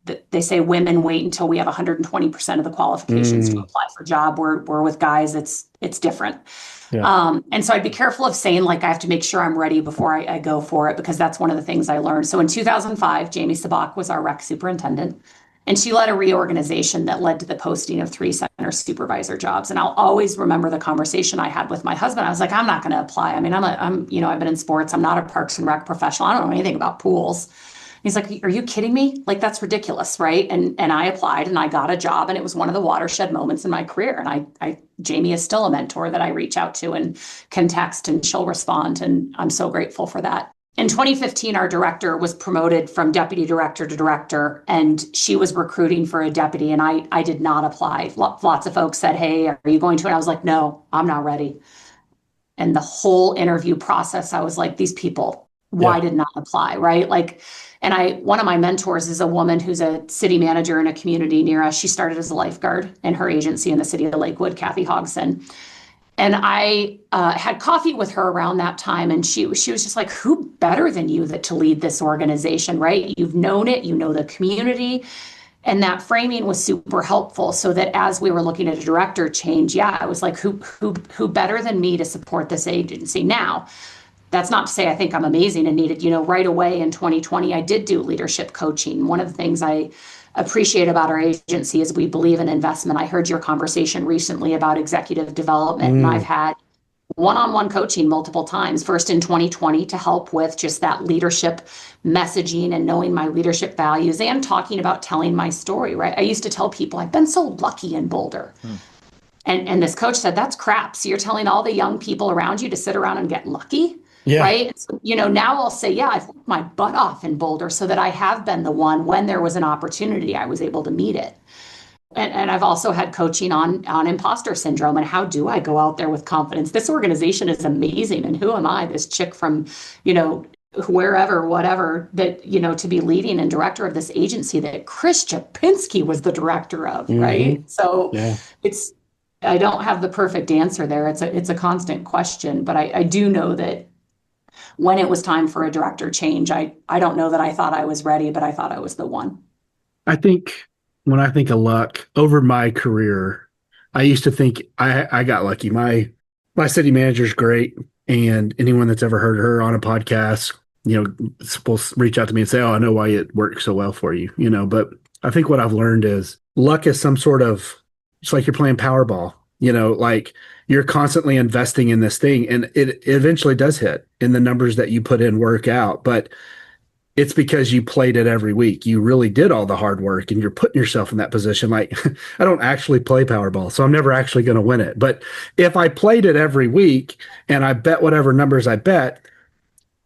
that they say women wait until we have 120% of the qualifications to apply for a job. Where with guys, it's different. Yeah. And so I'd be careful of saying like, I have to make sure I'm ready before I go for it, because that's one of the things I learned. So in 2005, Jamie Sabak was our rec superintendent, and she led a reorganization that led to the posting of 3 center supervisor jobs. And I'll always remember the conversation I had with my husband. I was like, I'm not going to apply. I mean, I've been in sports. I'm not a Parks and Rec professional. I don't know anything about pools. He's like, are you kidding me? Like, that's ridiculous, right? And I applied and I got a job, and it was one of the watershed moments in my career. And Jamie is still a mentor that I reach out to and can text, and she'll respond. And I'm so grateful for that. In 2015, our director was promoted from deputy director to director, and she was recruiting for a deputy, and I did not apply. Lots of folks said, hey, are you going to? And I was like, no, I'm not ready. And the whole interview process, I was like, these people, why didn't I apply, right? Like, and one of my mentors is a woman who's a city manager in a community near us. She started as a lifeguard in her agency in the city of Lakewood, Kathy Hogson. And I had coffee with her around that time, and she was just like, "Who better than you to lead this organization, right? You've known it, you know the community." And that framing was super helpful, so that as we were looking at a director change, I was like, who better than me to support this agency? Now, that's not to say I think I'm amazing and needed, right away in 2020, I did do leadership coaching. One of the things I appreciate about our agency is we believe in investment. I heard your conversation recently about executive development, and I've had one-on-one coaching multiple times, first in 2020 to help with just that leadership messaging and knowing my leadership values and talking about telling my story, right? I used to tell people I've been so lucky in Boulder. And this coach said, that's crap. So you're telling all the young people around you to sit around and get lucky? Yeah. Right. So, now I'll say, I've worked my butt off in Boulder so that I have been the one when there was an opportunity, I was able to meet it. And I've also had coaching on imposter syndrome and how do I go out there with confidence? This organization is amazing. And who am I, this chick from, wherever, whatever, that, to be leading and director of this agency that Chris Japinski was the director of, right? So I don't have the perfect answer there. It's a constant question, but I do know that when it was time for a director change, I don't know that I thought I was ready, but I thought I was the one. I think when I think of luck over my career, I used to think I got lucky. My city manager's great, and anyone that's ever heard her on a podcast, will reach out to me and say, "Oh, I know why it works so well for you." But I think what I've learned is luck is some sort of, it's like you're playing Powerball. Like you're constantly investing in this thing, and it eventually does hit, and the numbers that you put in work out. But it's because you played it every week. You really did all the hard work, and you're putting yourself in that position. Like, I don't actually play Powerball, so I'm never actually going to win it. But if I played it every week and I bet whatever numbers I bet,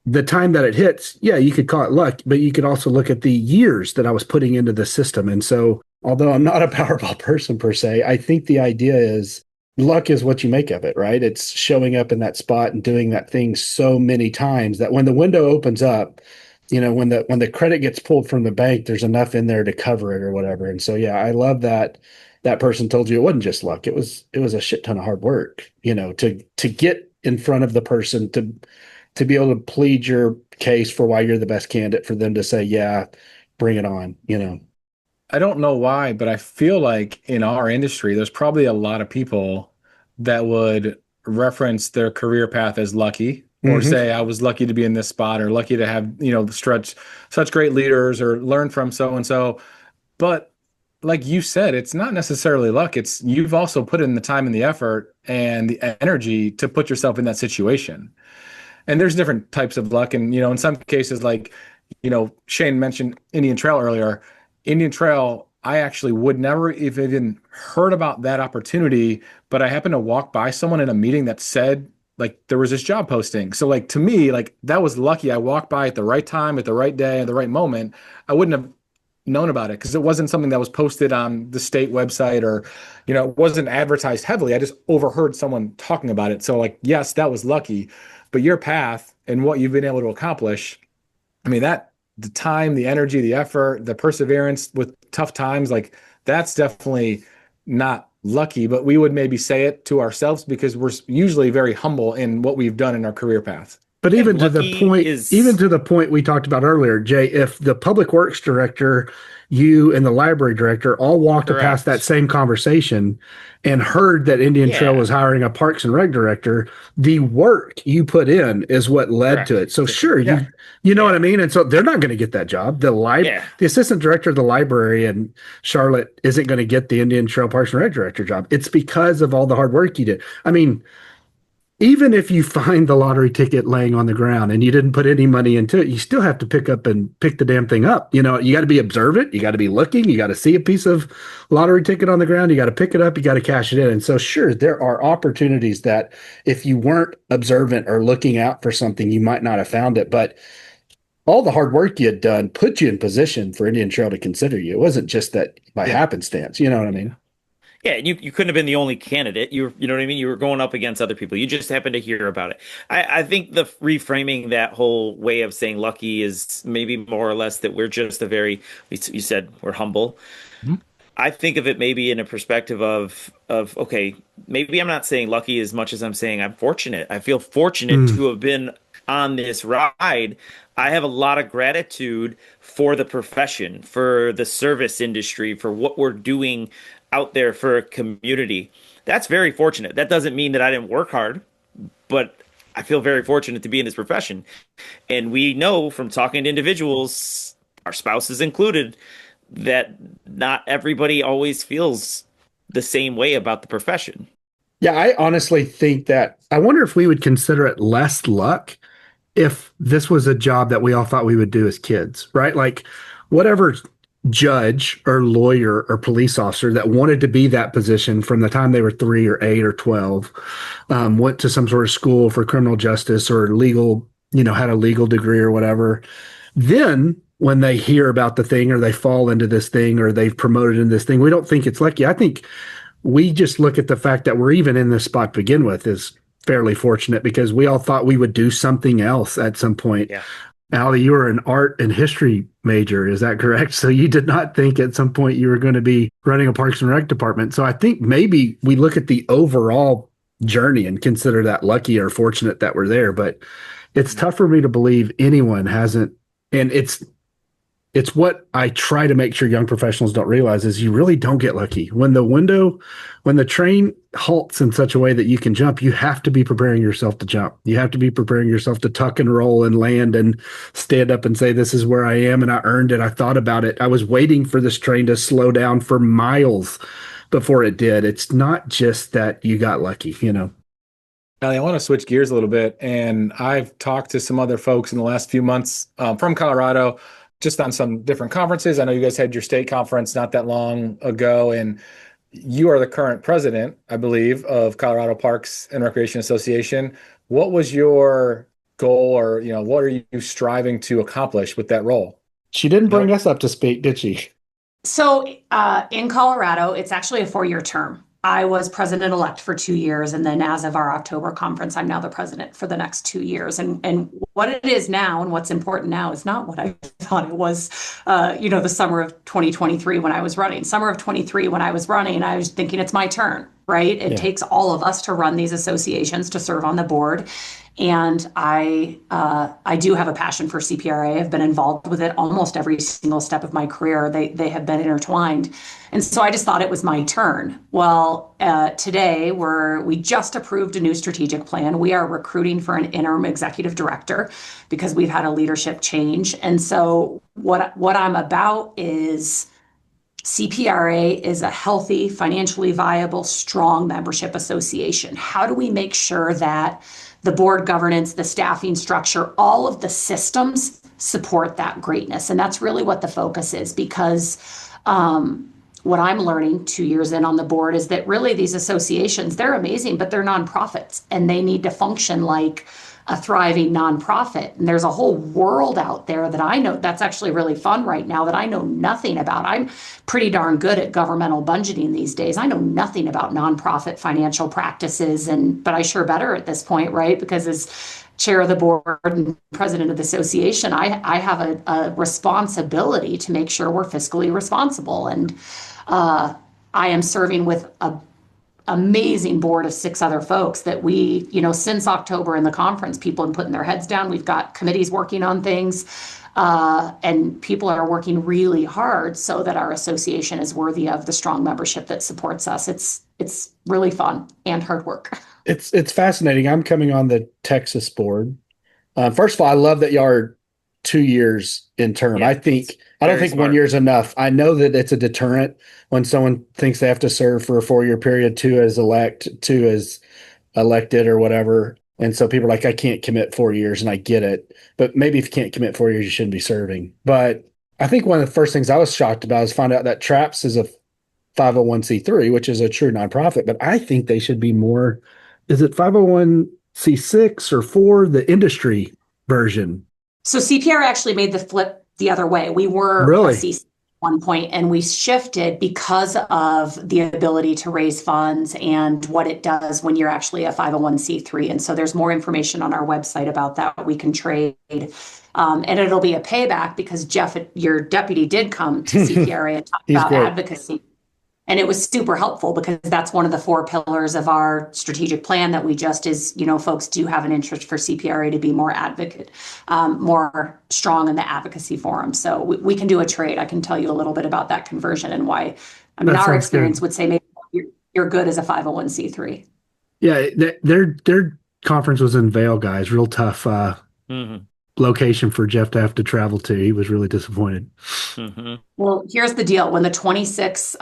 the time that it hits, you could call it luck, but you could also look at the years that I was putting into the system. And so, although I'm not a Powerball person per se, I think the idea is luck is what you make of it, right? It's showing up in that spot and doing that thing so many times that when the window opens up, when the credit gets pulled from the bank, there's enough in there to cover it or whatever. And so, I love that person told you it wasn't just luck. It was a shit ton of hard work, to get in front of the person, to be able to plead your case for why you're the best candidate, for them to say, bring it on, I don't know why, but I feel like in our industry, there's probably a lot of people that would reference their career path as lucky, or say I was lucky to be in this spot, or lucky to have, such great leaders, or learn from so-and-so. But like you said, it's not necessarily luck. It's you've also put in the time and the effort and the energy to put yourself in that situation. And there's different types of luck. And, in some cases, like, Shane mentioned Indian Trail earlier. Indian Trail, I actually would never even heard about that opportunity, but I happened to walk by someone in a meeting that said, like, there was this job posting. So, like, to me, like, that was lucky. I walked by at the right time, at the right day, at the right moment. I wouldn't have known about it because it wasn't something that was posted on the state website, or, it wasn't advertised heavily. I just overheard someone talking about it. So, like, yes, that was lucky, but your path and what you've been able to accomplish, I mean, the time, the energy, the effort, the perseverance with tough times, like, that's definitely not lucky, but we would maybe say it to ourselves because we're usually very humble in what we've done in our career path. But even to the point we talked about earlier, Jay, if the public works director, you and the library director all walked past that same conversation and heard that Indian Trail was hiring a Parks and Rec director, the work you put in is what led to it. So sure, you know what I mean? And so they're not going to get that job. The assistant director of the library in Charlotte isn't going to get the Indian Trail Parks and Rec director job. It's because of all the hard work you did. I mean, even if you find the lottery ticket laying on the ground and you didn't put any money into it, you still have to pick the damn thing up. You got to be observant. You got to be looking. You got to see a piece of lottery ticket on the ground. You got to pick it up. You got to cash it in. And so, sure, there are opportunities that if you weren't observant or looking out for something, you might not have found it. But all the hard work you had done put you in position for Indian Trail to consider you. It wasn't just that by happenstance. You know what I mean? Yeah, and you couldn't have been the only candidate. You know what I mean? You were going up against other people. You just happened to hear about it. I think the reframing that whole way of saying lucky is maybe more or less that we're just a very, you said we're humble. Mhm. I think of it maybe in a perspective of okay, maybe I'm not saying lucky as much as I'm saying I'm fortunate. I feel fortunate Mm. to have been on this ride. I have a lot of gratitude for the profession, for the service industry, for what we're doing out there for a community. That's very fortunate. That doesn't mean that I didn't work hard, but I feel very fortunate to be in this profession. And we know from talking to individuals, our spouses included, that not everybody always feels the same way about the profession. Yeah, I honestly think that I wonder if we would consider it less luck if this was a job that we all thought we would do as kids, right? Like whatever judge or lawyer or police officer that wanted to be that position from the time they were 3 or 8 or 12, went to some sort of school for criminal justice or legal, had a legal degree or whatever. Then when they hear about the thing or they fall into this thing or they've promoted in this thing, we don't think it's lucky. I think we just look at the fact that we're even in this spot to begin with is fairly fortunate because we all thought we would do something else at some point. Yeah. Allie, you were an art and history major, is that correct? So you did not think at some point you were going to be running a Parks and Rec department. So I think maybe we look at the overall journey and consider that lucky or fortunate that we're there. But it's tough for me to believe anyone hasn't. And it's what I try to make sure young professionals don't realize is you really don't get lucky. When the train halts in such a way that you can jump, you have to be preparing yourself to jump. You have to be preparing yourself to tuck and roll and land and stand up and say, this is where I am and I earned it. I thought about it. I was waiting for this train to slow down for miles before it did. It's not just that you got lucky, Allie, I want to switch gears a little bit, and I've talked to some other folks in the last few months from Colorado, just on some different conferences. I know you guys had your state conference not that long ago, and you are the current president, I believe, of Colorado Parks and Recreation Association. What was your goal, or what are you striving to accomplish with that role? She didn't bring us up to speak, did she? So in Colorado, it's actually a 4-year term. I was president-elect for 2 years, and then as of our October conference, I'm now the president for the next 2 years. And what it is now and what's important now is not what I thought it was, the summer of 2023 when I was running. Summer of 23 when I was running, I was thinking it's my turn, right? It takes all of us to run these associations, to serve on the board. And I do have a passion for CPRA. I've been involved with it almost every single step of my career. They have been intertwined. And so I just thought it was my turn. Well, today we just approved a new strategic plan. We are recruiting for an interim executive director because we've had a leadership change. And so what I'm about is CPRA is a healthy, financially viable, strong membership association. How do we make sure that the board governance, the staffing structure, all of the systems support that greatness? And that's really what the focus is, because what I'm learning 2 years in on the board is that really these associations, they're amazing, but they're nonprofits and they need to function like a thriving nonprofit. And there's a whole world out there that I know that's actually really fun right now that I know nothing about. I'm pretty darn good at governmental budgeting these days. I know nothing about nonprofit financial practices, but I sure better at this point, right? Because as chair of the board and president of the association, I have a responsibility to make sure we're fiscally responsible. And I am serving with a amazing board of 6 other folks that we, since October in the conference, people have been putting their heads down. We've got committees working on things, and people are working really hard so that our association is worthy of the strong membership that supports us. It's really fun and hard work. It's fascinating. I'm coming on the Texas board. First of all, I love that y'all are 2 years in term. Yeah, I don't think smart. 1 year is enough. I know that it's a deterrent when someone thinks they have to serve for a 4-year period, 2 as elect, 2 as elected or whatever. And so people are like, I can't commit 4 years, and I get it. But maybe if you can't commit 4 years, you shouldn't be serving. But I think one of the first things I was shocked about is find out that TRAPS is a 501c3, which is a true nonprofit. But I think they should be more, is it 501c6 or 4, the industry version? So CPR actually made the flip the other way. We were Really? a C. one point, and we shifted because of the ability to raise funds and what it does when you're actually a 501c3. And so there's more information on our website about that we can trade. And it'll be a payback because Jeff, your deputy, did come to CPRA and talk about great. advocacy. And it was super helpful because that's one of the 4 pillars of our strategic plan that we just is, folks do have an interest for CPRA to be more advocate, more strong in the advocacy forum. So we can do a trade. I can tell you a little bit about that conversion and why. I mean, our experience would say maybe you're good as a 501c3. Yeah, their conference was in Vail, guys. Real tough location for Jeff to have to travel to. He was really disappointed. Well, here's the deal. When the 26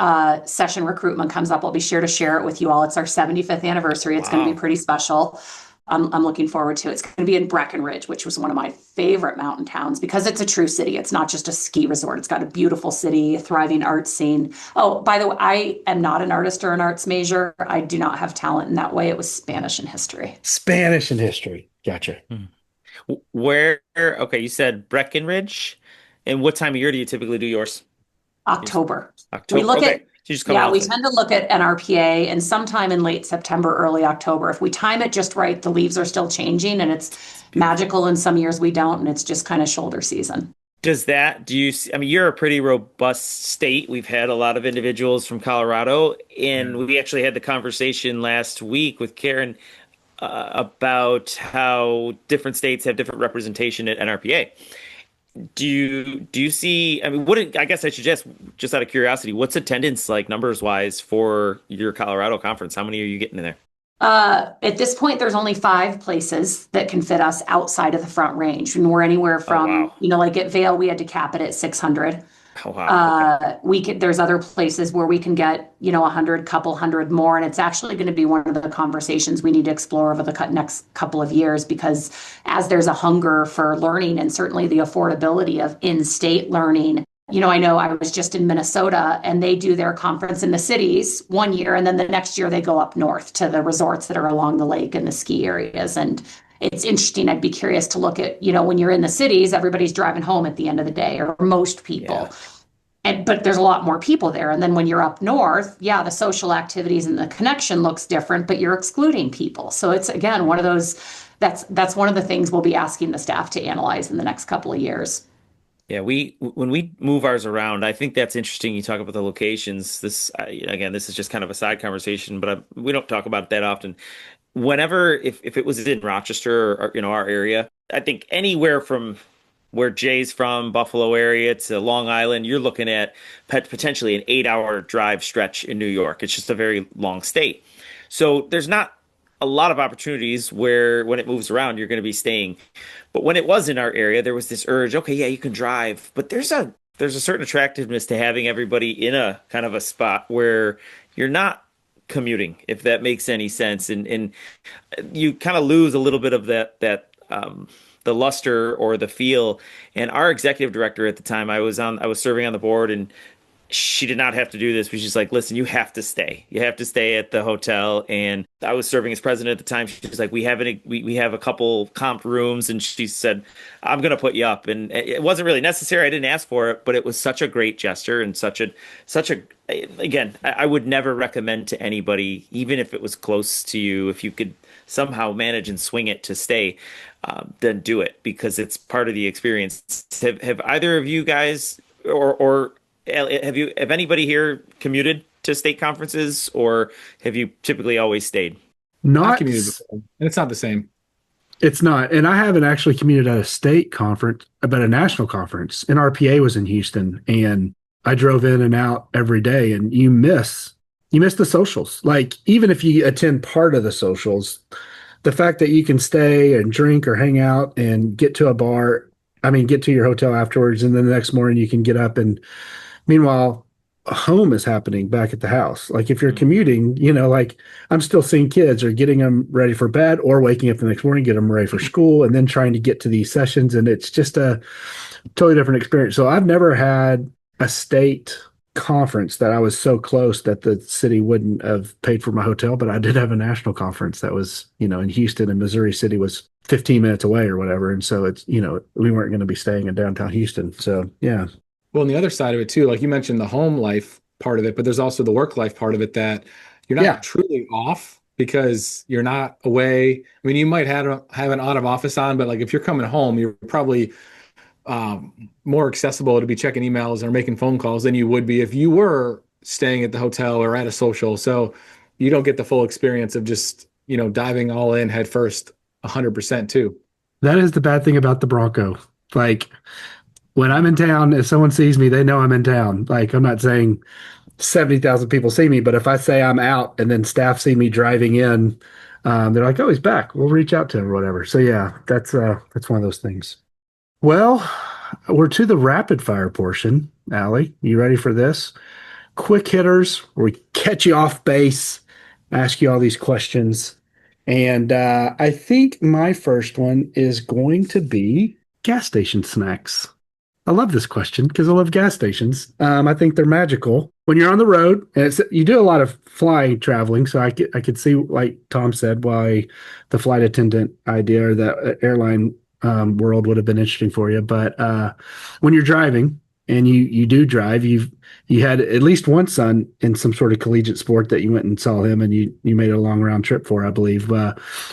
session recruitment comes up, I'll be sure to share it with you all. It's our 75th anniversary. It's going to be pretty special. I'm looking forward to it. It's going to be in Breckenridge, which was one of my favorite mountain towns because it's a true city. It's not just a ski resort. It's got a beautiful city, a thriving arts scene. Oh, by the way, I am not an artist or an arts major. I do not have talent in that way. It was Spanish and history. Spanish and history. Gotcha. Okay, you said Breckenridge. And what time of year do you typically do yours? October. We look at, we tend to look at NRPA and sometime in late September, early October. If we time it just right, the leaves are still changing and it's magical. In some years we don't, and it's just kind of shoulder season. Do you see, I mean, you're a pretty robust state. We've had a lot of individuals from Colorado, and we actually had the conversation last week with Karen about how different states have different representation at NRPA. Do you see, I mean, I guess I should just out of curiosity, what's attendance like numbers wise for your Colorado conference? How many are you getting in there? At this point, there's only 5 places that can fit us outside of the Front Range. And we're anywhere from, like at Vail, we had to cap it at 600. Oh, wow. Okay. There's other places where we can get, 100, couple hundred more. And it's actually going to be one of the conversations we need to explore over the next couple of years, because as there's a hunger for learning and certainly the affordability of in-state learning, I know I was just in Minnesota and they do their conference in the cities one year. And then the next year they go up north to the resorts that are along the lake and the ski areas. And it's interesting. I'd be curious to look at, when you're in the cities, everybody's driving home at the end of the day, or most people. Yeah. But there's a lot more people there. And then when you're up north, the social activities and the connection looks different, but you're excluding people. So it's, again, one of those, that's one of the things we'll be asking the staff to analyze in the next couple of years. Yeah, when we move ours around, I think that's interesting. You talk about the locations. This is just kind of a side conversation, but we don't talk about it that often. Whenever, if it was in Rochester or our area, I think anywhere from where Jay's from, Buffalo area, to Long Island, you're looking at potentially an 8-hour drive stretch in New York. It's just a very long state. So there's not a lot of opportunities where when it moves around, you're going to be staying. But when it was in our area, there was this urge, okay, yeah, you can drive, but there's a certain attractiveness to having everybody in a kind of a spot where you're not commuting, if that makes any sense. And you kind of lose a little bit of that the luster or the feel. And our executive director at the time, I was serving on the board, and she did not have to do this, but she's like, listen, you have to stay. You have to stay at the hotel. And I was serving as president at the time. She was like, we have a couple comp rooms. And she said, I'm going to put you up. And it wasn't really necessary. I didn't ask for it, but it was such a great gesture and again, I would never recommend to anybody, even if it was close to you, if you could somehow manage and swing it to stay, then do it, because it's part of the experience. Have either of you guys or have anybody here commuted to state conferences, or have you typically always stayed? Not commuted before, and it's not the same. It's not. And I haven't actually commuted at a state conference, but a national conference. NRPA was in Houston, and I drove in and out every day, and you miss the socials. Like, even if you attend part of the socials, the fact that you can stay and drink or hang out and get to your hotel afterwards, and then the next morning you can get up, and meanwhile, home is happening back at the house. Like, if you're commuting, like, I'm still seeing kids or getting them ready for bed, or waking up the next morning, get them ready for school, and then trying to get to these sessions. And it's just a totally different experience. So I've never had a state conference that I was so close that the city wouldn't have paid for my hotel, but I did have a national conference that was, in Houston, and Missouri City was 15 minutes away or whatever. And so it's, we weren't going to be staying in downtown Houston. So, yeah. Well, and the other side of it too, like you mentioned the home life part of it, but there's also the work life part of it that you're Yeah. not truly off because you're not away. I mean, you might have an out of office on, but like if you're coming home, you're probably more accessible to be checking emails or making phone calls than you would be if you were staying at the hotel or at a social. So you don't get the full experience of just, diving all in head first 100% too. That is the bad thing about the Bronco. Like when I'm in town, if someone sees me, they know I'm in town. Like I'm not saying 70,000 people see me, but if I say I'm out and then staff see me driving in, they're like, "Oh, he's back. We'll reach out to him or whatever." So yeah, that's one of those things. Well, we're to the rapid fire portion. Allie, you ready for this? Quick hitters where we catch you off base, ask you all these questions. And I think my first one is going to be gas station snacks. I love this question because I love gas stations. I think they're magical. When you're on the road, and you do a lot of flying traveling, so I could see, like Tom said, why the flight attendant idea or the airline world would have been interesting for you. But when you're driving, and you do drive, you had at least one son in some sort of collegiate sport that you went and saw him, and you made a long round trip for, I believe.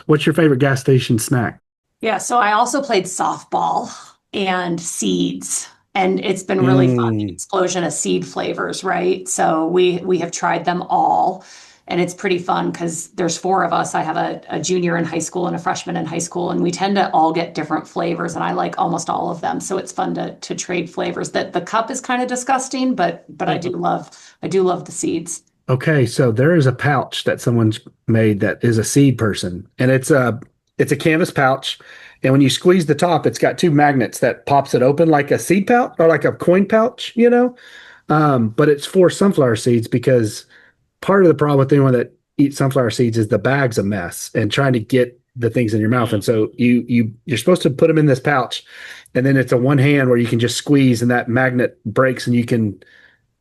What's your favorite gas station snack? Yeah, so I also played softball and seeds, and it's been really fun. The explosion of seed flavors, right? So we have tried them all, and it's pretty fun because there's four of us. I have a junior in high school and a freshman in high school, and we tend to all get different flavors, and I like almost all of them. So it's fun to trade flavors. That the cup is kind of disgusting, but I do love the seeds. Okay, so there is a pouch that someone's made that is a seed person, and it's a canvas pouch. And when you squeeze the top, it's got two magnets that pops it open like a seed pouch or like a coin pouch, but it's for sunflower seeds because part of the problem with anyone that eats sunflower seeds is the bag's a mess and trying to get the things in your mouth. And so you're supposed to put them in this pouch, and then it's a one hand where you can just squeeze and that magnet breaks and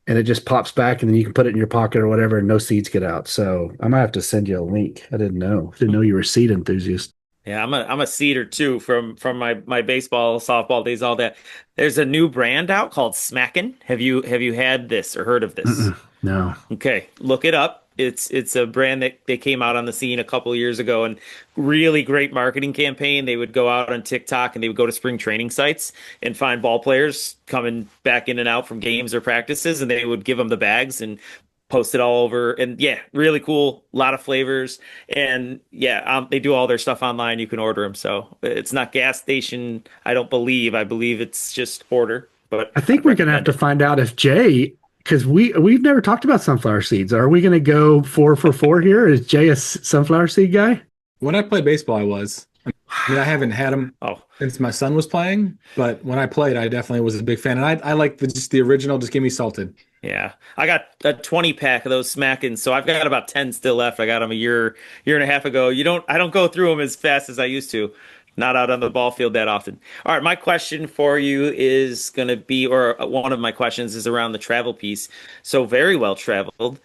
it just pops back, and then you can put it in your pocket or whatever, and no seeds get out. So I might have to send you a link. I didn't know you were a seed enthusiast. Yeah, I'm a seeder too from my baseball, softball days, all that. There's a new brand out called Smackin'. Have you had this or heard of this? Mm-mm, no. Okay, look it up. It's a brand that they came out on the scene a couple of years ago, and really great marketing campaign. They would go out on TikTok and they would go to spring training sites and find ball players coming back in and out from games or practices, and they would give them the bags and post it all over. And yeah, really cool. A lot of flavors. And yeah, they do all their stuff online. You can order them. So it's not gas station. I believe it's just order. But I think we're going to have to find out if Jay, because we've never talked about sunflower seeds. Are we going to go 4 for 4 here? Is Jay a sunflower seed guy? When I played baseball, I was. I mean, I haven't had them since my son was playing, but when I played, I definitely was a big fan. And I like just the original, just give me salted. Yeah, I got a 20 pack of those Smackins, so I've got about 10 still left. I got them a year and a half ago. I don't go through them as fast as I used to. Not out on the ball field that often. All right, my question for you is going to be, or one of my questions is around the travel piece. So very well traveled.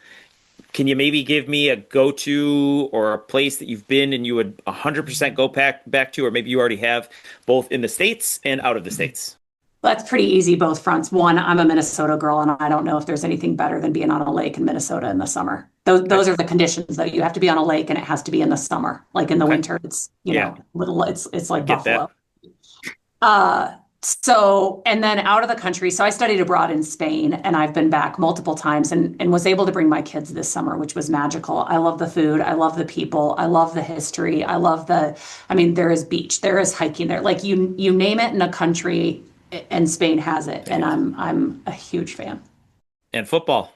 Can you maybe give me a go-to or a place that you've been and you would 100% go back to, or maybe you already have, both in the States and out of the States? That's pretty easy, both fronts. One, I'm a Minnesota girl, and I don't know if there's anything better than being on a lake in Minnesota in the summer. Those are the conditions, though. You have to be on a lake, and it has to be in the summer. Like in the winter, it's little. It's like Buffalo. So, and then out of the country. So I studied abroad in Spain, and I've been back multiple times, and was able to bring my kids this summer, which was magical. I love the food. I love the people. I love the history. There is beach, there is hiking there. Like you name it in a country, and Spain has it, and I'm a huge fan. And football.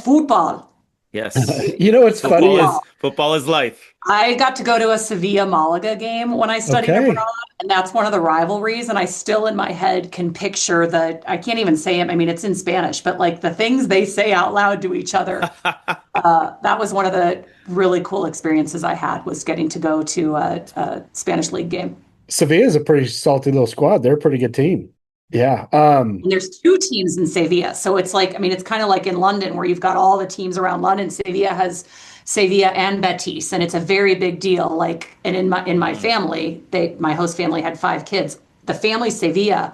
Football. Yes. What's funny is football is life. I got to go to a Sevilla Malaga game when I studied abroad, and that's one of the rivalries. And I still in my head can picture I can't even say it. I mean, it's in Spanish, but like the things they say out loud to each other. That was one of the really cool experiences I had, was getting to go to a Spanish league game. Sevilla's a pretty salty little squad. They're a pretty good team. Yeah. And there's 2 teams in Sevilla. So it's like, it's kind of like in London where you've got all the teams around London. Sevilla has Sevilla and Betis, and it's a very big deal. Like, and in my family, my host family had 5 kids. The family Sevilla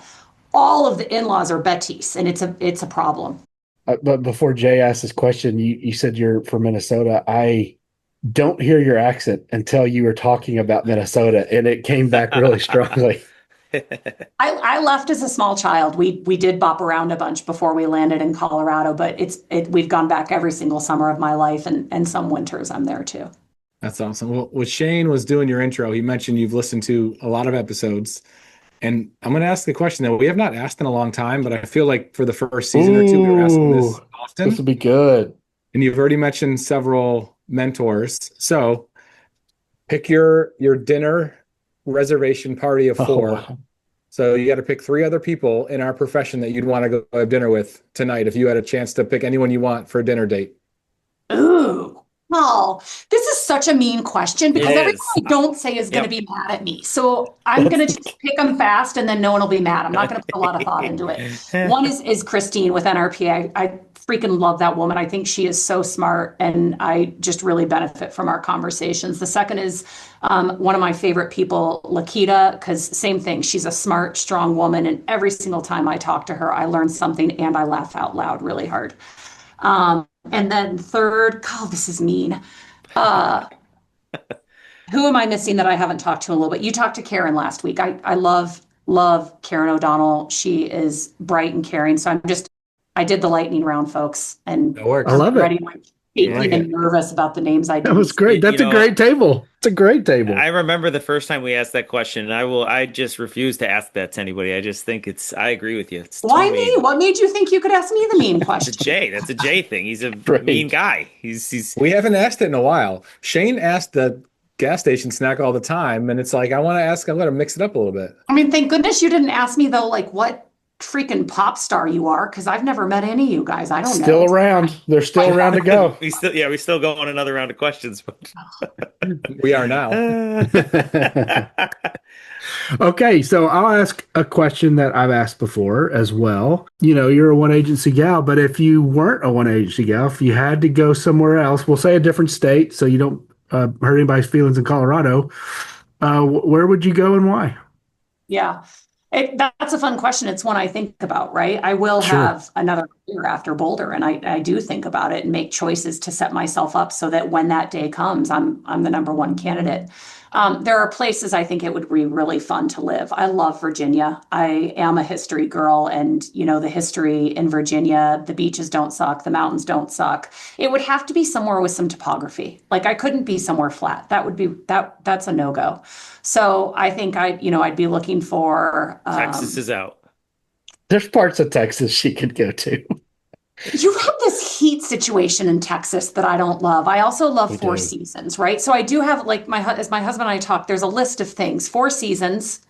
all of the in-laws are Betis, and it's a problem. But before Jay asked this question, you said you're from Minnesota. I don't hear your accent until you were talking about Minnesota, and it came back really strongly. I left as a small child. We did bop around a bunch before we landed in Colorado, but we've gone back every single summer of my life, and some winters I'm there too. That's awesome. Well, when Shane was doing your intro, he mentioned you've listened to a lot of episodes. And I'm going to ask the question that we have not asked in a long time, but I feel like for the first season or two, we were asking this often. This will be good. And you've already mentioned several mentors. So pick your dinner reservation party of 4. Oh, wow. So you got to pick 3 other people in our profession that you'd want to go have dinner with tonight if you had a chance to pick anyone you want for a dinner date. Ooh. Oh, this is such a mean question because It everything is. I don't say is going to be mad at me. So I'm going to just pick them fast and then no one will be mad. I'm not going to put a lot of thought into it. One is Christine with NRP. I freaking love that woman. I think she is so smart and I just really benefit from our conversations. The second is one of my favorite people, Lakita, because same thing. She's a smart, strong woman. And every single time I talk to her, I learn something and I laugh out loud really hard. And then third, God, this is mean. Who am I missing that I haven't talked to in a little bit? You talked to Karen last week. I love Karen O'Donnell. She is bright and caring. So I did the lightning round, folks. And That works. I love it. ready, like, shaking and nervous about the names I did. That was great. That's a great table. It's a great table. I remember the first time we asked that question, and I just refuse to ask that to anybody. I just think I agree with you. It's too Why mean. me? What made you think you could ask me the mean It's question? a Jay. That's a Jay thing. He's a Right. mean guy. He's We haven't asked it in a while. Shane asked the gas station snack all the time, and it's like, I'm going to mix it up a little bit. I mean, thank goodness you didn't ask me though, like what freaking pop star you are, because I've never met any of you guys. I don't know. Still around. They're still around to go. we still go on another round of questions. But We are now. Okay, so I'll ask a question that I've asked before as well. You know, you're a one agency gal, but if you weren't a one agency gal, if you had to go somewhere else, we'll say a different state, so you don't hurt anybody's feelings in Colorado, where would you go and why? Yeah. That's a fun question. It's one I think about, right? I will Sure. have another career after Boulder, and I do think about it and make choices to set myself up so that when that day comes, I'm the number one candidate. There are places I think it would be really fun to live. I love Virginia. I am a history girl, and you know the history in Virginia. The beaches don't suck. The mountains don't suck. It would have to be somewhere with some topography. Like I couldn't be somewhere flat. That would be that's a no-go. So I think I'd be looking for Texas is out. There's parts of Texas she could go to. You have this heat situation in Texas that I don't love. I also love We Four do. Seasons, right? So I do have like as my husband and I talk, there's a list of things. Four Seasons,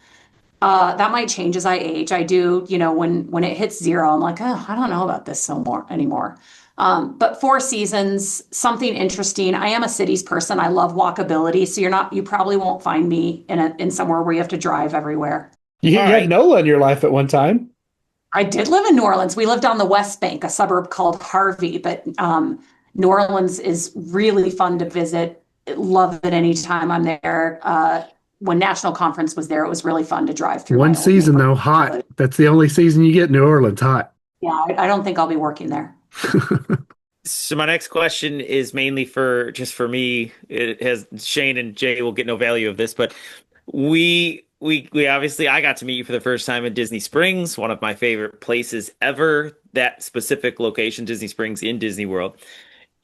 that might change as I age. I do, when it hits 0, I'm like, oh, I don't know about this anymore. But Four Seasons, something interesting. I am a cities person. I love walkability. So you probably won't find me in somewhere where you have to drive everywhere. You All had right. NOLA in your life at one time. I did live in New Orleans. We lived on the West Bank, a suburb called Harvey, but New Orleans is really fun to visit. Love it anytime I'm there. When National Conference was there, it was really fun to drive through. One my old season, though, neighborhood. hot. That's the only season you get in New Orleans, hot. Yeah, I don't think I'll be working there. So my next question is mainly for me. It has Shane and Jay will get no value of this, but we obviously I got to meet you for the first time in Disney Springs, one of my favorite places ever. That specific location, Disney Springs in Disney World.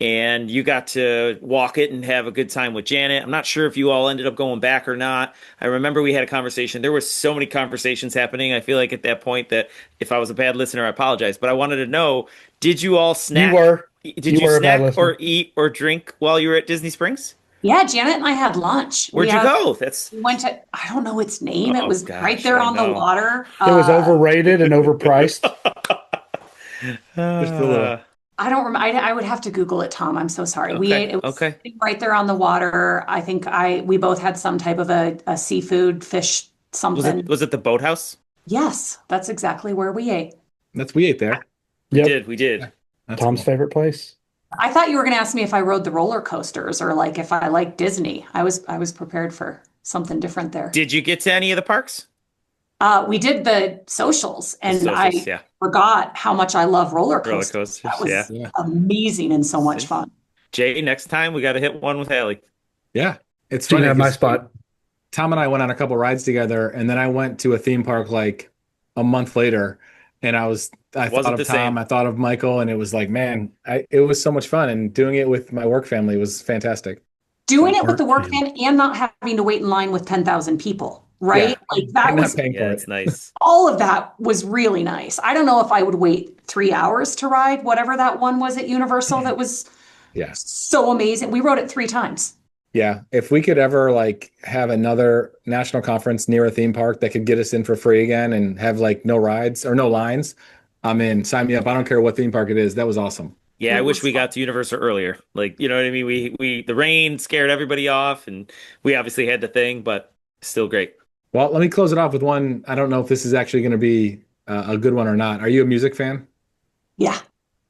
And you got to walk it and have a good time with Janet. I'm not sure if you all ended up going back or not. I remember we had a conversation. There were so many conversations happening. I feel like at that point that if I was a bad listener, I apologize. But I wanted to know, did you all snack? You were. Did You you were a bad snack listener. or eat or drink while you were at Disney Springs? Yeah, Janet and I had lunch. Where'd We you had- go? That's We went to, I don't know its name. It Oh, was gosh, right there I on the know. water. It was overrated and overpriced. Just a little. I don't remember. I would have to Google it, Tom. I'm so sorry. We Okay, ate. It was okay. right there on the water. I think we both had some type of a seafood, fish, something. was it the boathouse? Yes, that's exactly where we ate. We ate there. Yep. We did. That's Tom's cool. favorite place. I thought you were going to ask me if I rode the roller coasters or like if I like Disney. I was prepared for something different there. Did you get to any of the parks? We did the socials, and I yeah. forgot how much I love roller Roller coasters. coasters, That was yeah. amazing and so much fun. Jay, next time we got to hit one with Hallie. Yeah. It's So you funny. can have my 'cause spot. Tom and I went on a couple rides together, and then I went to a theme park like a month later, and I thought of the Tom, same. I thought of Michael, and it was like, man, it was so much fun, and doing it with my work family was fantastic. Doing it with the work Work van and not having to wait in line with 10,000 people, right? Yeah. Like that And not was paying Yeah, for it's it. nice. all of that was really nice. I don't know if I would wait 3 hours to ride whatever that one was at Universal that was Yeah. so amazing. We rode it 3 times. Yeah. If we could ever like have another national conference near a theme park that could get us in for free again and have like no rides or no lines, I'm in. Sign me up. I don't care what theme park it is. That was awesome. Yeah, I It wish was we fun. got to Universal earlier. Like, you know what I mean? We the rain scared everybody off, and we obviously had the thing, but still great. Well, let me close it off with one. I don't know if this is actually going to be a good one or not. Are you a music fan? Yeah.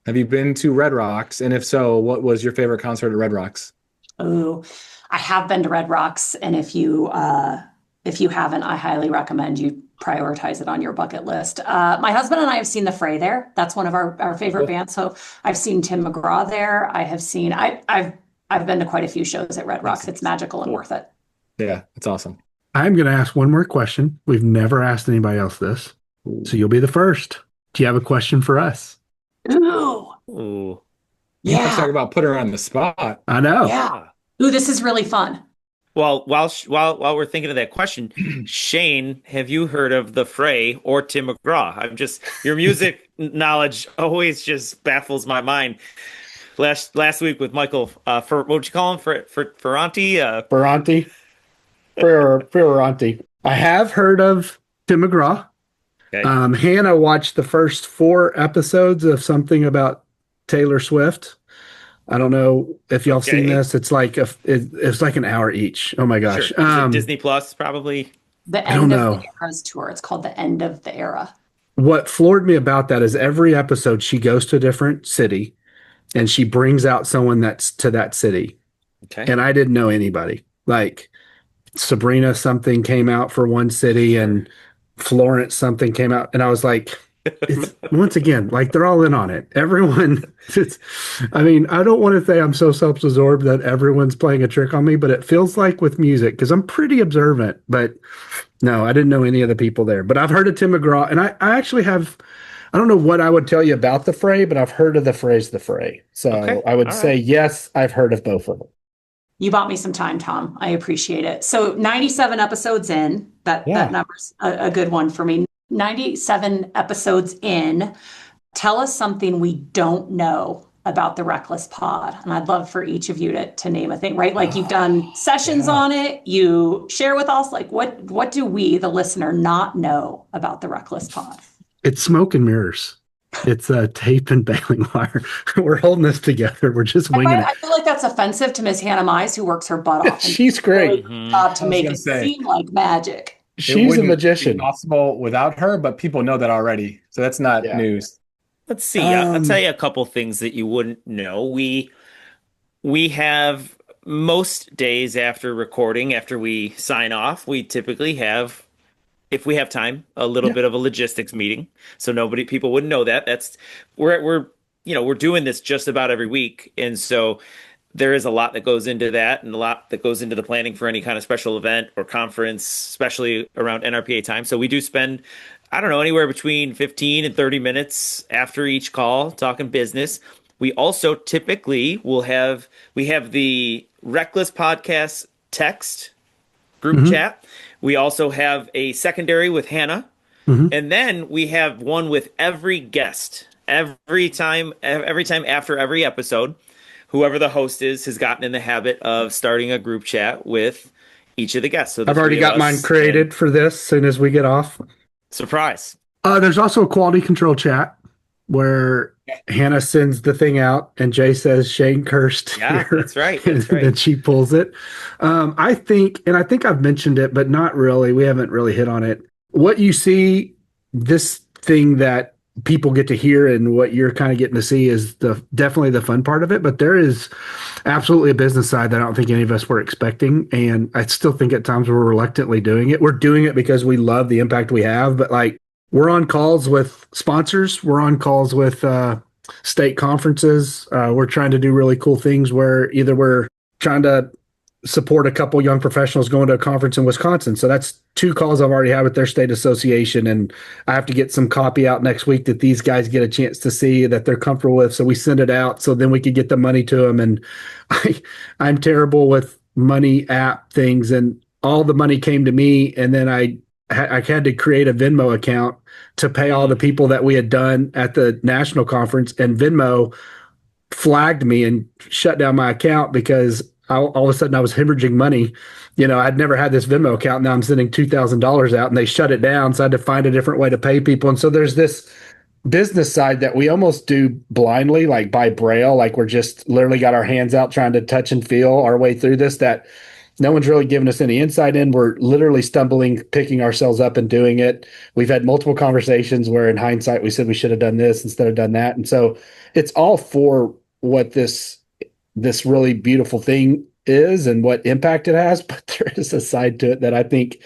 Have you been to Red Rocks? And if so, what was your favorite concert at Red Rocks? Oh, I have been to Red Rocks, and if you haven't, I highly recommend you prioritize it on your bucket list. My husband and I have seen the Fray there. That's one of our favorite Cool. bands. So I've seen Tim McGraw there. I've been to quite a few shows at Red Rocks. It's magical and worth it. Yeah, it's awesome. I'm going to ask one more question. We've never asked anybody else this, so you'll be the first. Do you have a question for us? Ooh, Ooh. You guys yeah, talk about put her on the spot. I know. yeah. Ooh, this is really fun. Well, while we're thinking of that question, Shane, have you heard of the Fray or Tim McGraw? I'm just your music knowledge always just baffles my mind. Last week with Michael, for what would you call him? Ferranti? Ferranti. I have heard of Tim McGraw. Okay. Hannah watched the first 4 episodes of something about Taylor Swift. I don't know if y'all have seen Okay. this. It's like it's like an hour each. Oh my gosh. Sure. Is it Disney Plus, probably? The I don't End of know. the Era's tour. It's called The End of the Era. What floored me about that is every episode she goes to a different city and she brings out someone that's to that city. Okay. And I didn't know anybody. Like Sabrina something came out for one city and Florence something came out. And I was like, it's once again, like they're all in on it. Everyone, I mean, I don't want to say I'm so self-absorbed that everyone's playing a trick on me, but it feels like with music because I'm pretty observant. But no, I didn't know any of the people there. But I've heard of Tim McGraw, and I actually have. I don't know what I would tell you about the Fray, but I've heard of the phrase "the Fray." So Okay, I would all say right. yes, I've heard of both of them. You bought me some time, Tom. I appreciate it. So 97 episodes in, that number's a good one for me. 97 episodes in. Tell us something we don't know about the RecLess Pod. And I'd love for each of you to name a thing, right? Like you've done sessions on it. You share with us, like what do we, the listener, not know about the RecLess Pod? It's smoke and mirrors. It's tape and baling wire. We're holding this together. We're just winging I feel like that's offensive to Miss Hannah Mize, who works her butt off. And She's great. really to make gonna it say. seem like magic. She's a wouldn't magician. be possible without her, but people know that already. So that's not Yeah. news. Let's see. I'll tell you a couple things that you wouldn't know. We have most days after recording, after we sign off, we typically have, if we have time, a little bit of a logistics meeting. So people wouldn't know that. We're doing this just about every week, and so there is a lot that goes into that, and a lot that goes into the planning for any kind of special event or conference, especially around NRPA time. So we do spend, I don't know, anywhere between 15 and 30 minutes after each call talking business. We also typically we have the RecLess podcast text group chat. We also have a secondary with Hannah. And then we have one with every guest. Every time after every episode, whoever the host is has gotten in the habit of starting a group chat with each of the guests. So the I've already three of got mine us, created for this as soon as we get off. and surprise. There's also a quality control chat where Hannah sends the thing out and Jay says Shane cursed Yeah, here. that's right. And That's right. then she pulls it. I think I've mentioned it, but not really. We haven't really hit on it. What you see, this thing that people get to hear and what you're kind of getting to see is definitely the fun part of it. But there is absolutely a business side that I don't think any of us were expecting. And I still think at times we're reluctantly doing it. We're doing it because we love the impact we have. But like, we're on calls with sponsors. We're on calls with state conferences. We're trying to do really cool things where either we're trying to support a couple young professionals going to a conference in Wisconsin. So that's 2 calls I've already had with their state association. And I have to get some copy out next week that these guys get a chance to see that they're comfortable with. So we send it out so then we could get the money to them. And I'm terrible with money app things, and all the money came to me. And then I had to create a Venmo account to pay all the people that we had done at the national conference, and Venmo flagged me and shut down my account because all of a sudden I was hemorrhaging money. I'd never had this Venmo account. Now I'm sending $2,000 out and they shut it down. So I had to find a different way to pay people. And so there's this business side that we almost do blindly, like by braille, like we're just literally got our hands out trying to touch and feel our way through this, that no one's really giving us any insight in. We're literally stumbling, picking ourselves up and doing it. We've had multiple conversations where in hindsight, we said we should have done this instead of done that. And so it's all for what this really beautiful thing is and what impact it has. But there is a side to it that I think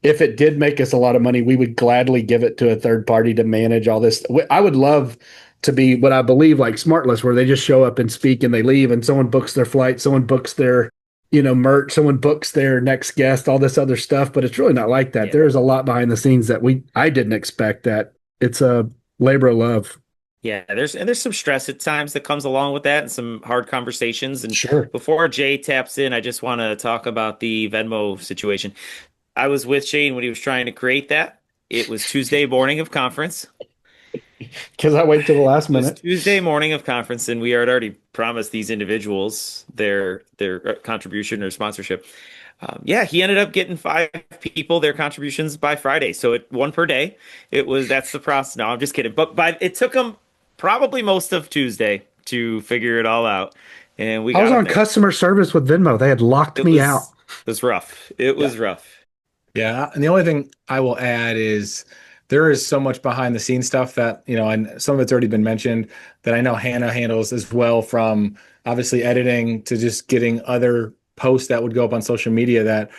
if it did make us a lot of money, we would gladly give it to a third party to manage all this. I would love to be what I believe like SmartLess, where they just show up and speak and they leave and someone books their flight, someone books their merch, someone books their next guest, all this other stuff. But it's really not like that. Yeah. There's a lot behind the scenes that I didn't expect. That it's a labor of love. Yeah, there's some stress at times that comes along with that and some hard conversations. And sure. Before Jay taps in, I just want to talk about the Venmo situation. I was with Shane when he was trying to create that. It was Tuesday morning of conference. Because I wait till the last minute. It was Tuesday morning of conference, and we had already promised these individuals their contribution or sponsorship. He ended up getting 5 people their contributions by Friday. So one per day. That's the process. No, I'm just kidding. But it took them probably most of Tuesday to figure it all out. And I was on customer service with Venmo. They had locked me out. It was rough. It was rough. Yeah. And the only thing I will add is there is so much behind the scenes stuff that, and some of it's already been mentioned that I know Hannah handles as well, from obviously editing to just getting other posts that would go up on social media that,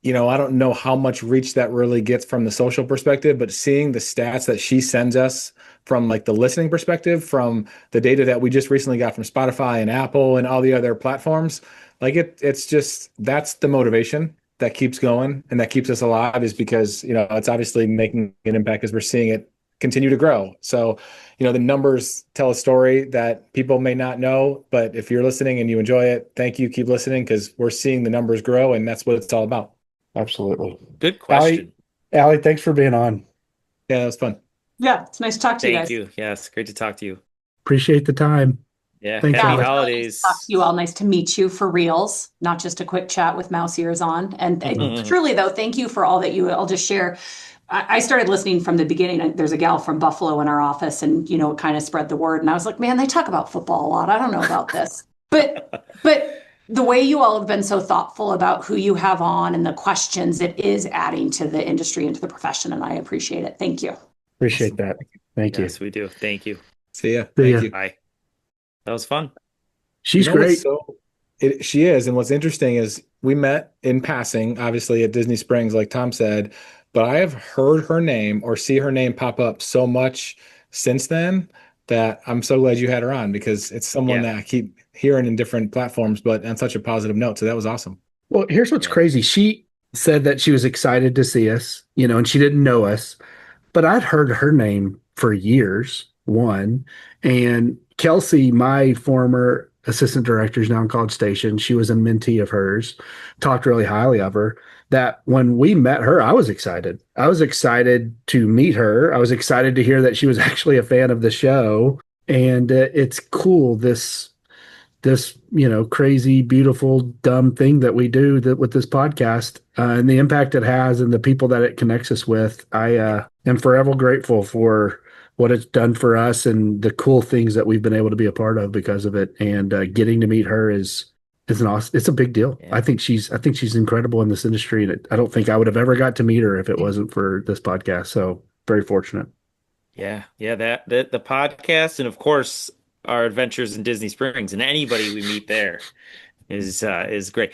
I don't know how much reach that really gets from the social perspective, but seeing the stats that she sends us from like the listening perspective, from the data that we just recently got from Spotify and Apple and all the other platforms, like it's just, that's the motivation that keeps going and that keeps us alive, is because, it's obviously making an impact as we're seeing it continue to grow. So, the numbers tell a story that people may not know, but if you're listening and you enjoy it, thank you. Keep listening, because we're seeing the numbers grow, and that's what it's all about. Absolutely. Good question. Allie, thanks for being on. Yeah, that was fun. Yeah, it's nice to talk to you guys. Thank you. Yes, great to talk to you. Appreciate the time. Yeah, thanks, happy Allie. holidays. Nice to talk to you all. Nice to meet you for reals, not just a quick chat with mouse ears on. And truly, though, thank you for all that I'll just share. I started listening from the beginning. There's a gal from Buffalo in our office, and it kind of spread the word. And I was like, man, they talk about football a lot. I don't know about this, but the way you all have been so thoughtful about who you have on and the questions, it is adding to the industry and to the profession, and I appreciate it. Thank you. Appreciate that. Thank you. Yes, we do. Thank you. See ya. Thank you. Bye. That was fun. She's great. She is. And what's interesting is we met in passing, obviously at Disney Springs, like Tom said, but I have heard her name or see her name pop up so much since then that I'm so glad you had her on, because it's someone that I keep hearing in different platforms, but on such a positive note. So that was awesome. Well, here's what's crazy. She said that she was excited to see us, and she didn't know us, but I'd heard her name for years, and Kelsey, my former assistant director, is now in College Station. She was a mentee of hers, talked really highly of her, that when we met her, I was excited. I was excited to meet her. I was excited to hear that she was actually a fan of the show. And it's cool, this crazy, beautiful, dumb thing that we do with this podcast, and the impact it has and the people that it connects us with. I am forever grateful for what it's done for us and the cool things that we've been able to be a part of because of it. And getting to meet her is an awesome, it's a big deal. Yeah. I think she's incredible in this industry. And I don't think I would have ever got to meet her if it wasn't for this podcast. So very fortunate. Yeah, that the podcast, and of course our adventures in Disney Springs, and anybody we meet there is great.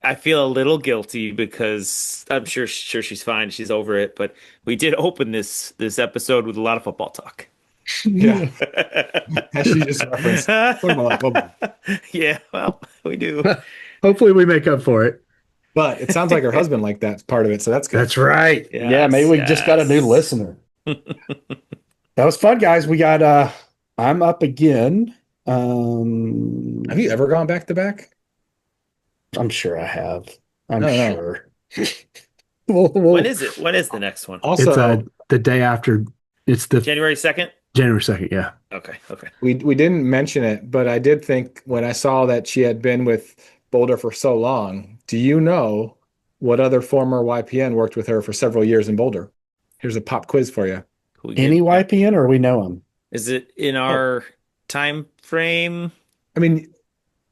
I feel a little guilty because I'm sure she's fine, she's over it, but we did open this episode with a lot of football talk. Yeah. As she just referenced. Football. Yeah, well, we do. Hopefully we make up for it. But it sounds like her husband liked that part of it, so that's good. That's right. Yeah, maybe we just got a new listener. That was fun, guys. We got I'm up again. Have you ever gone back to back? I'm sure I have. I'm No. sure. When is it? When is the next one? Also, It's the day after. It's the January 2nd? January 2nd. Yeah. Okay. we didn't mention it, but I did think when I saw that she had been with Boulder for so long, do you know what other former YPN worked with her for several years in Boulder? Here's a pop quiz for you. Any YPN, or we know him? Is it in our time frame? I mean,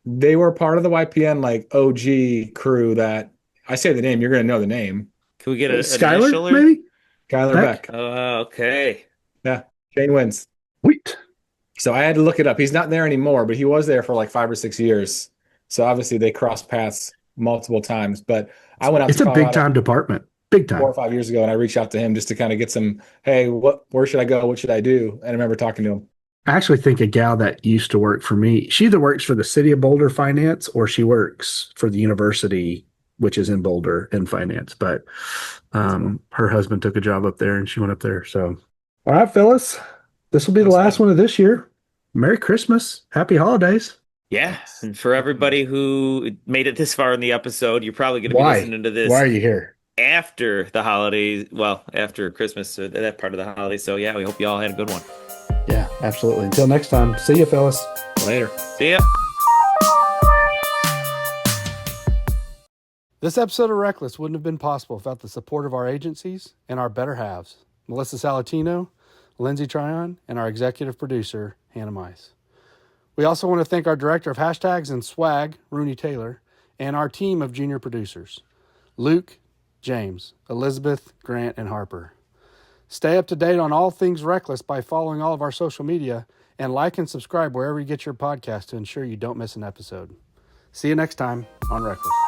they were part of the YPN like OG crew that I say the name, you're going to know the name. Can we get an Skylar, initial? maybe? Skylar Beck? Beck. Okay. Yeah, Shane wins. Wait. So I had to look it up. He's not there anymore, but he was there for like 5 or 6 years. So obviously they crossed paths multiple times. But I went out It's to a Colorado big time department. Big 4 time. or 5 years ago, and I reached out to him just to kind of get some, hey, where should I go? What should I do? And I remember talking to him. I actually think a gal that used to work for me, she either works for the city of Boulder finance or she works for the university, which is in Boulder in finance. But her husband took a job up there and she went up there. So, all right, Phyllis, this will be the last one of this year. Merry Christmas. Happy holidays. Yeah. And for everybody who made it this far in the episode, you're probably going to be listening to this Why are you here? after the holidays. Well, after Christmas, or that part of the holiday. So yeah, we hope you all had a good one. Yeah, absolutely. Until next time. See you, fellas. Later. See ya. This episode of RecLess wouldn't have been possible without the support of our agencies and our better halves, Melissa Salatino, Lindsay Tryon, and our executive producer, Hannah Mize. We also want to thank our director of hashtags and swag, Rooney Taylor, and our team of junior producers, Luke, James, Elizabeth, Grant, and Harper. Stay up to date on all things RecLess by following all of our social media and like and subscribe wherever you get your podcast to ensure you don't miss an episode. See you next time on RecLess.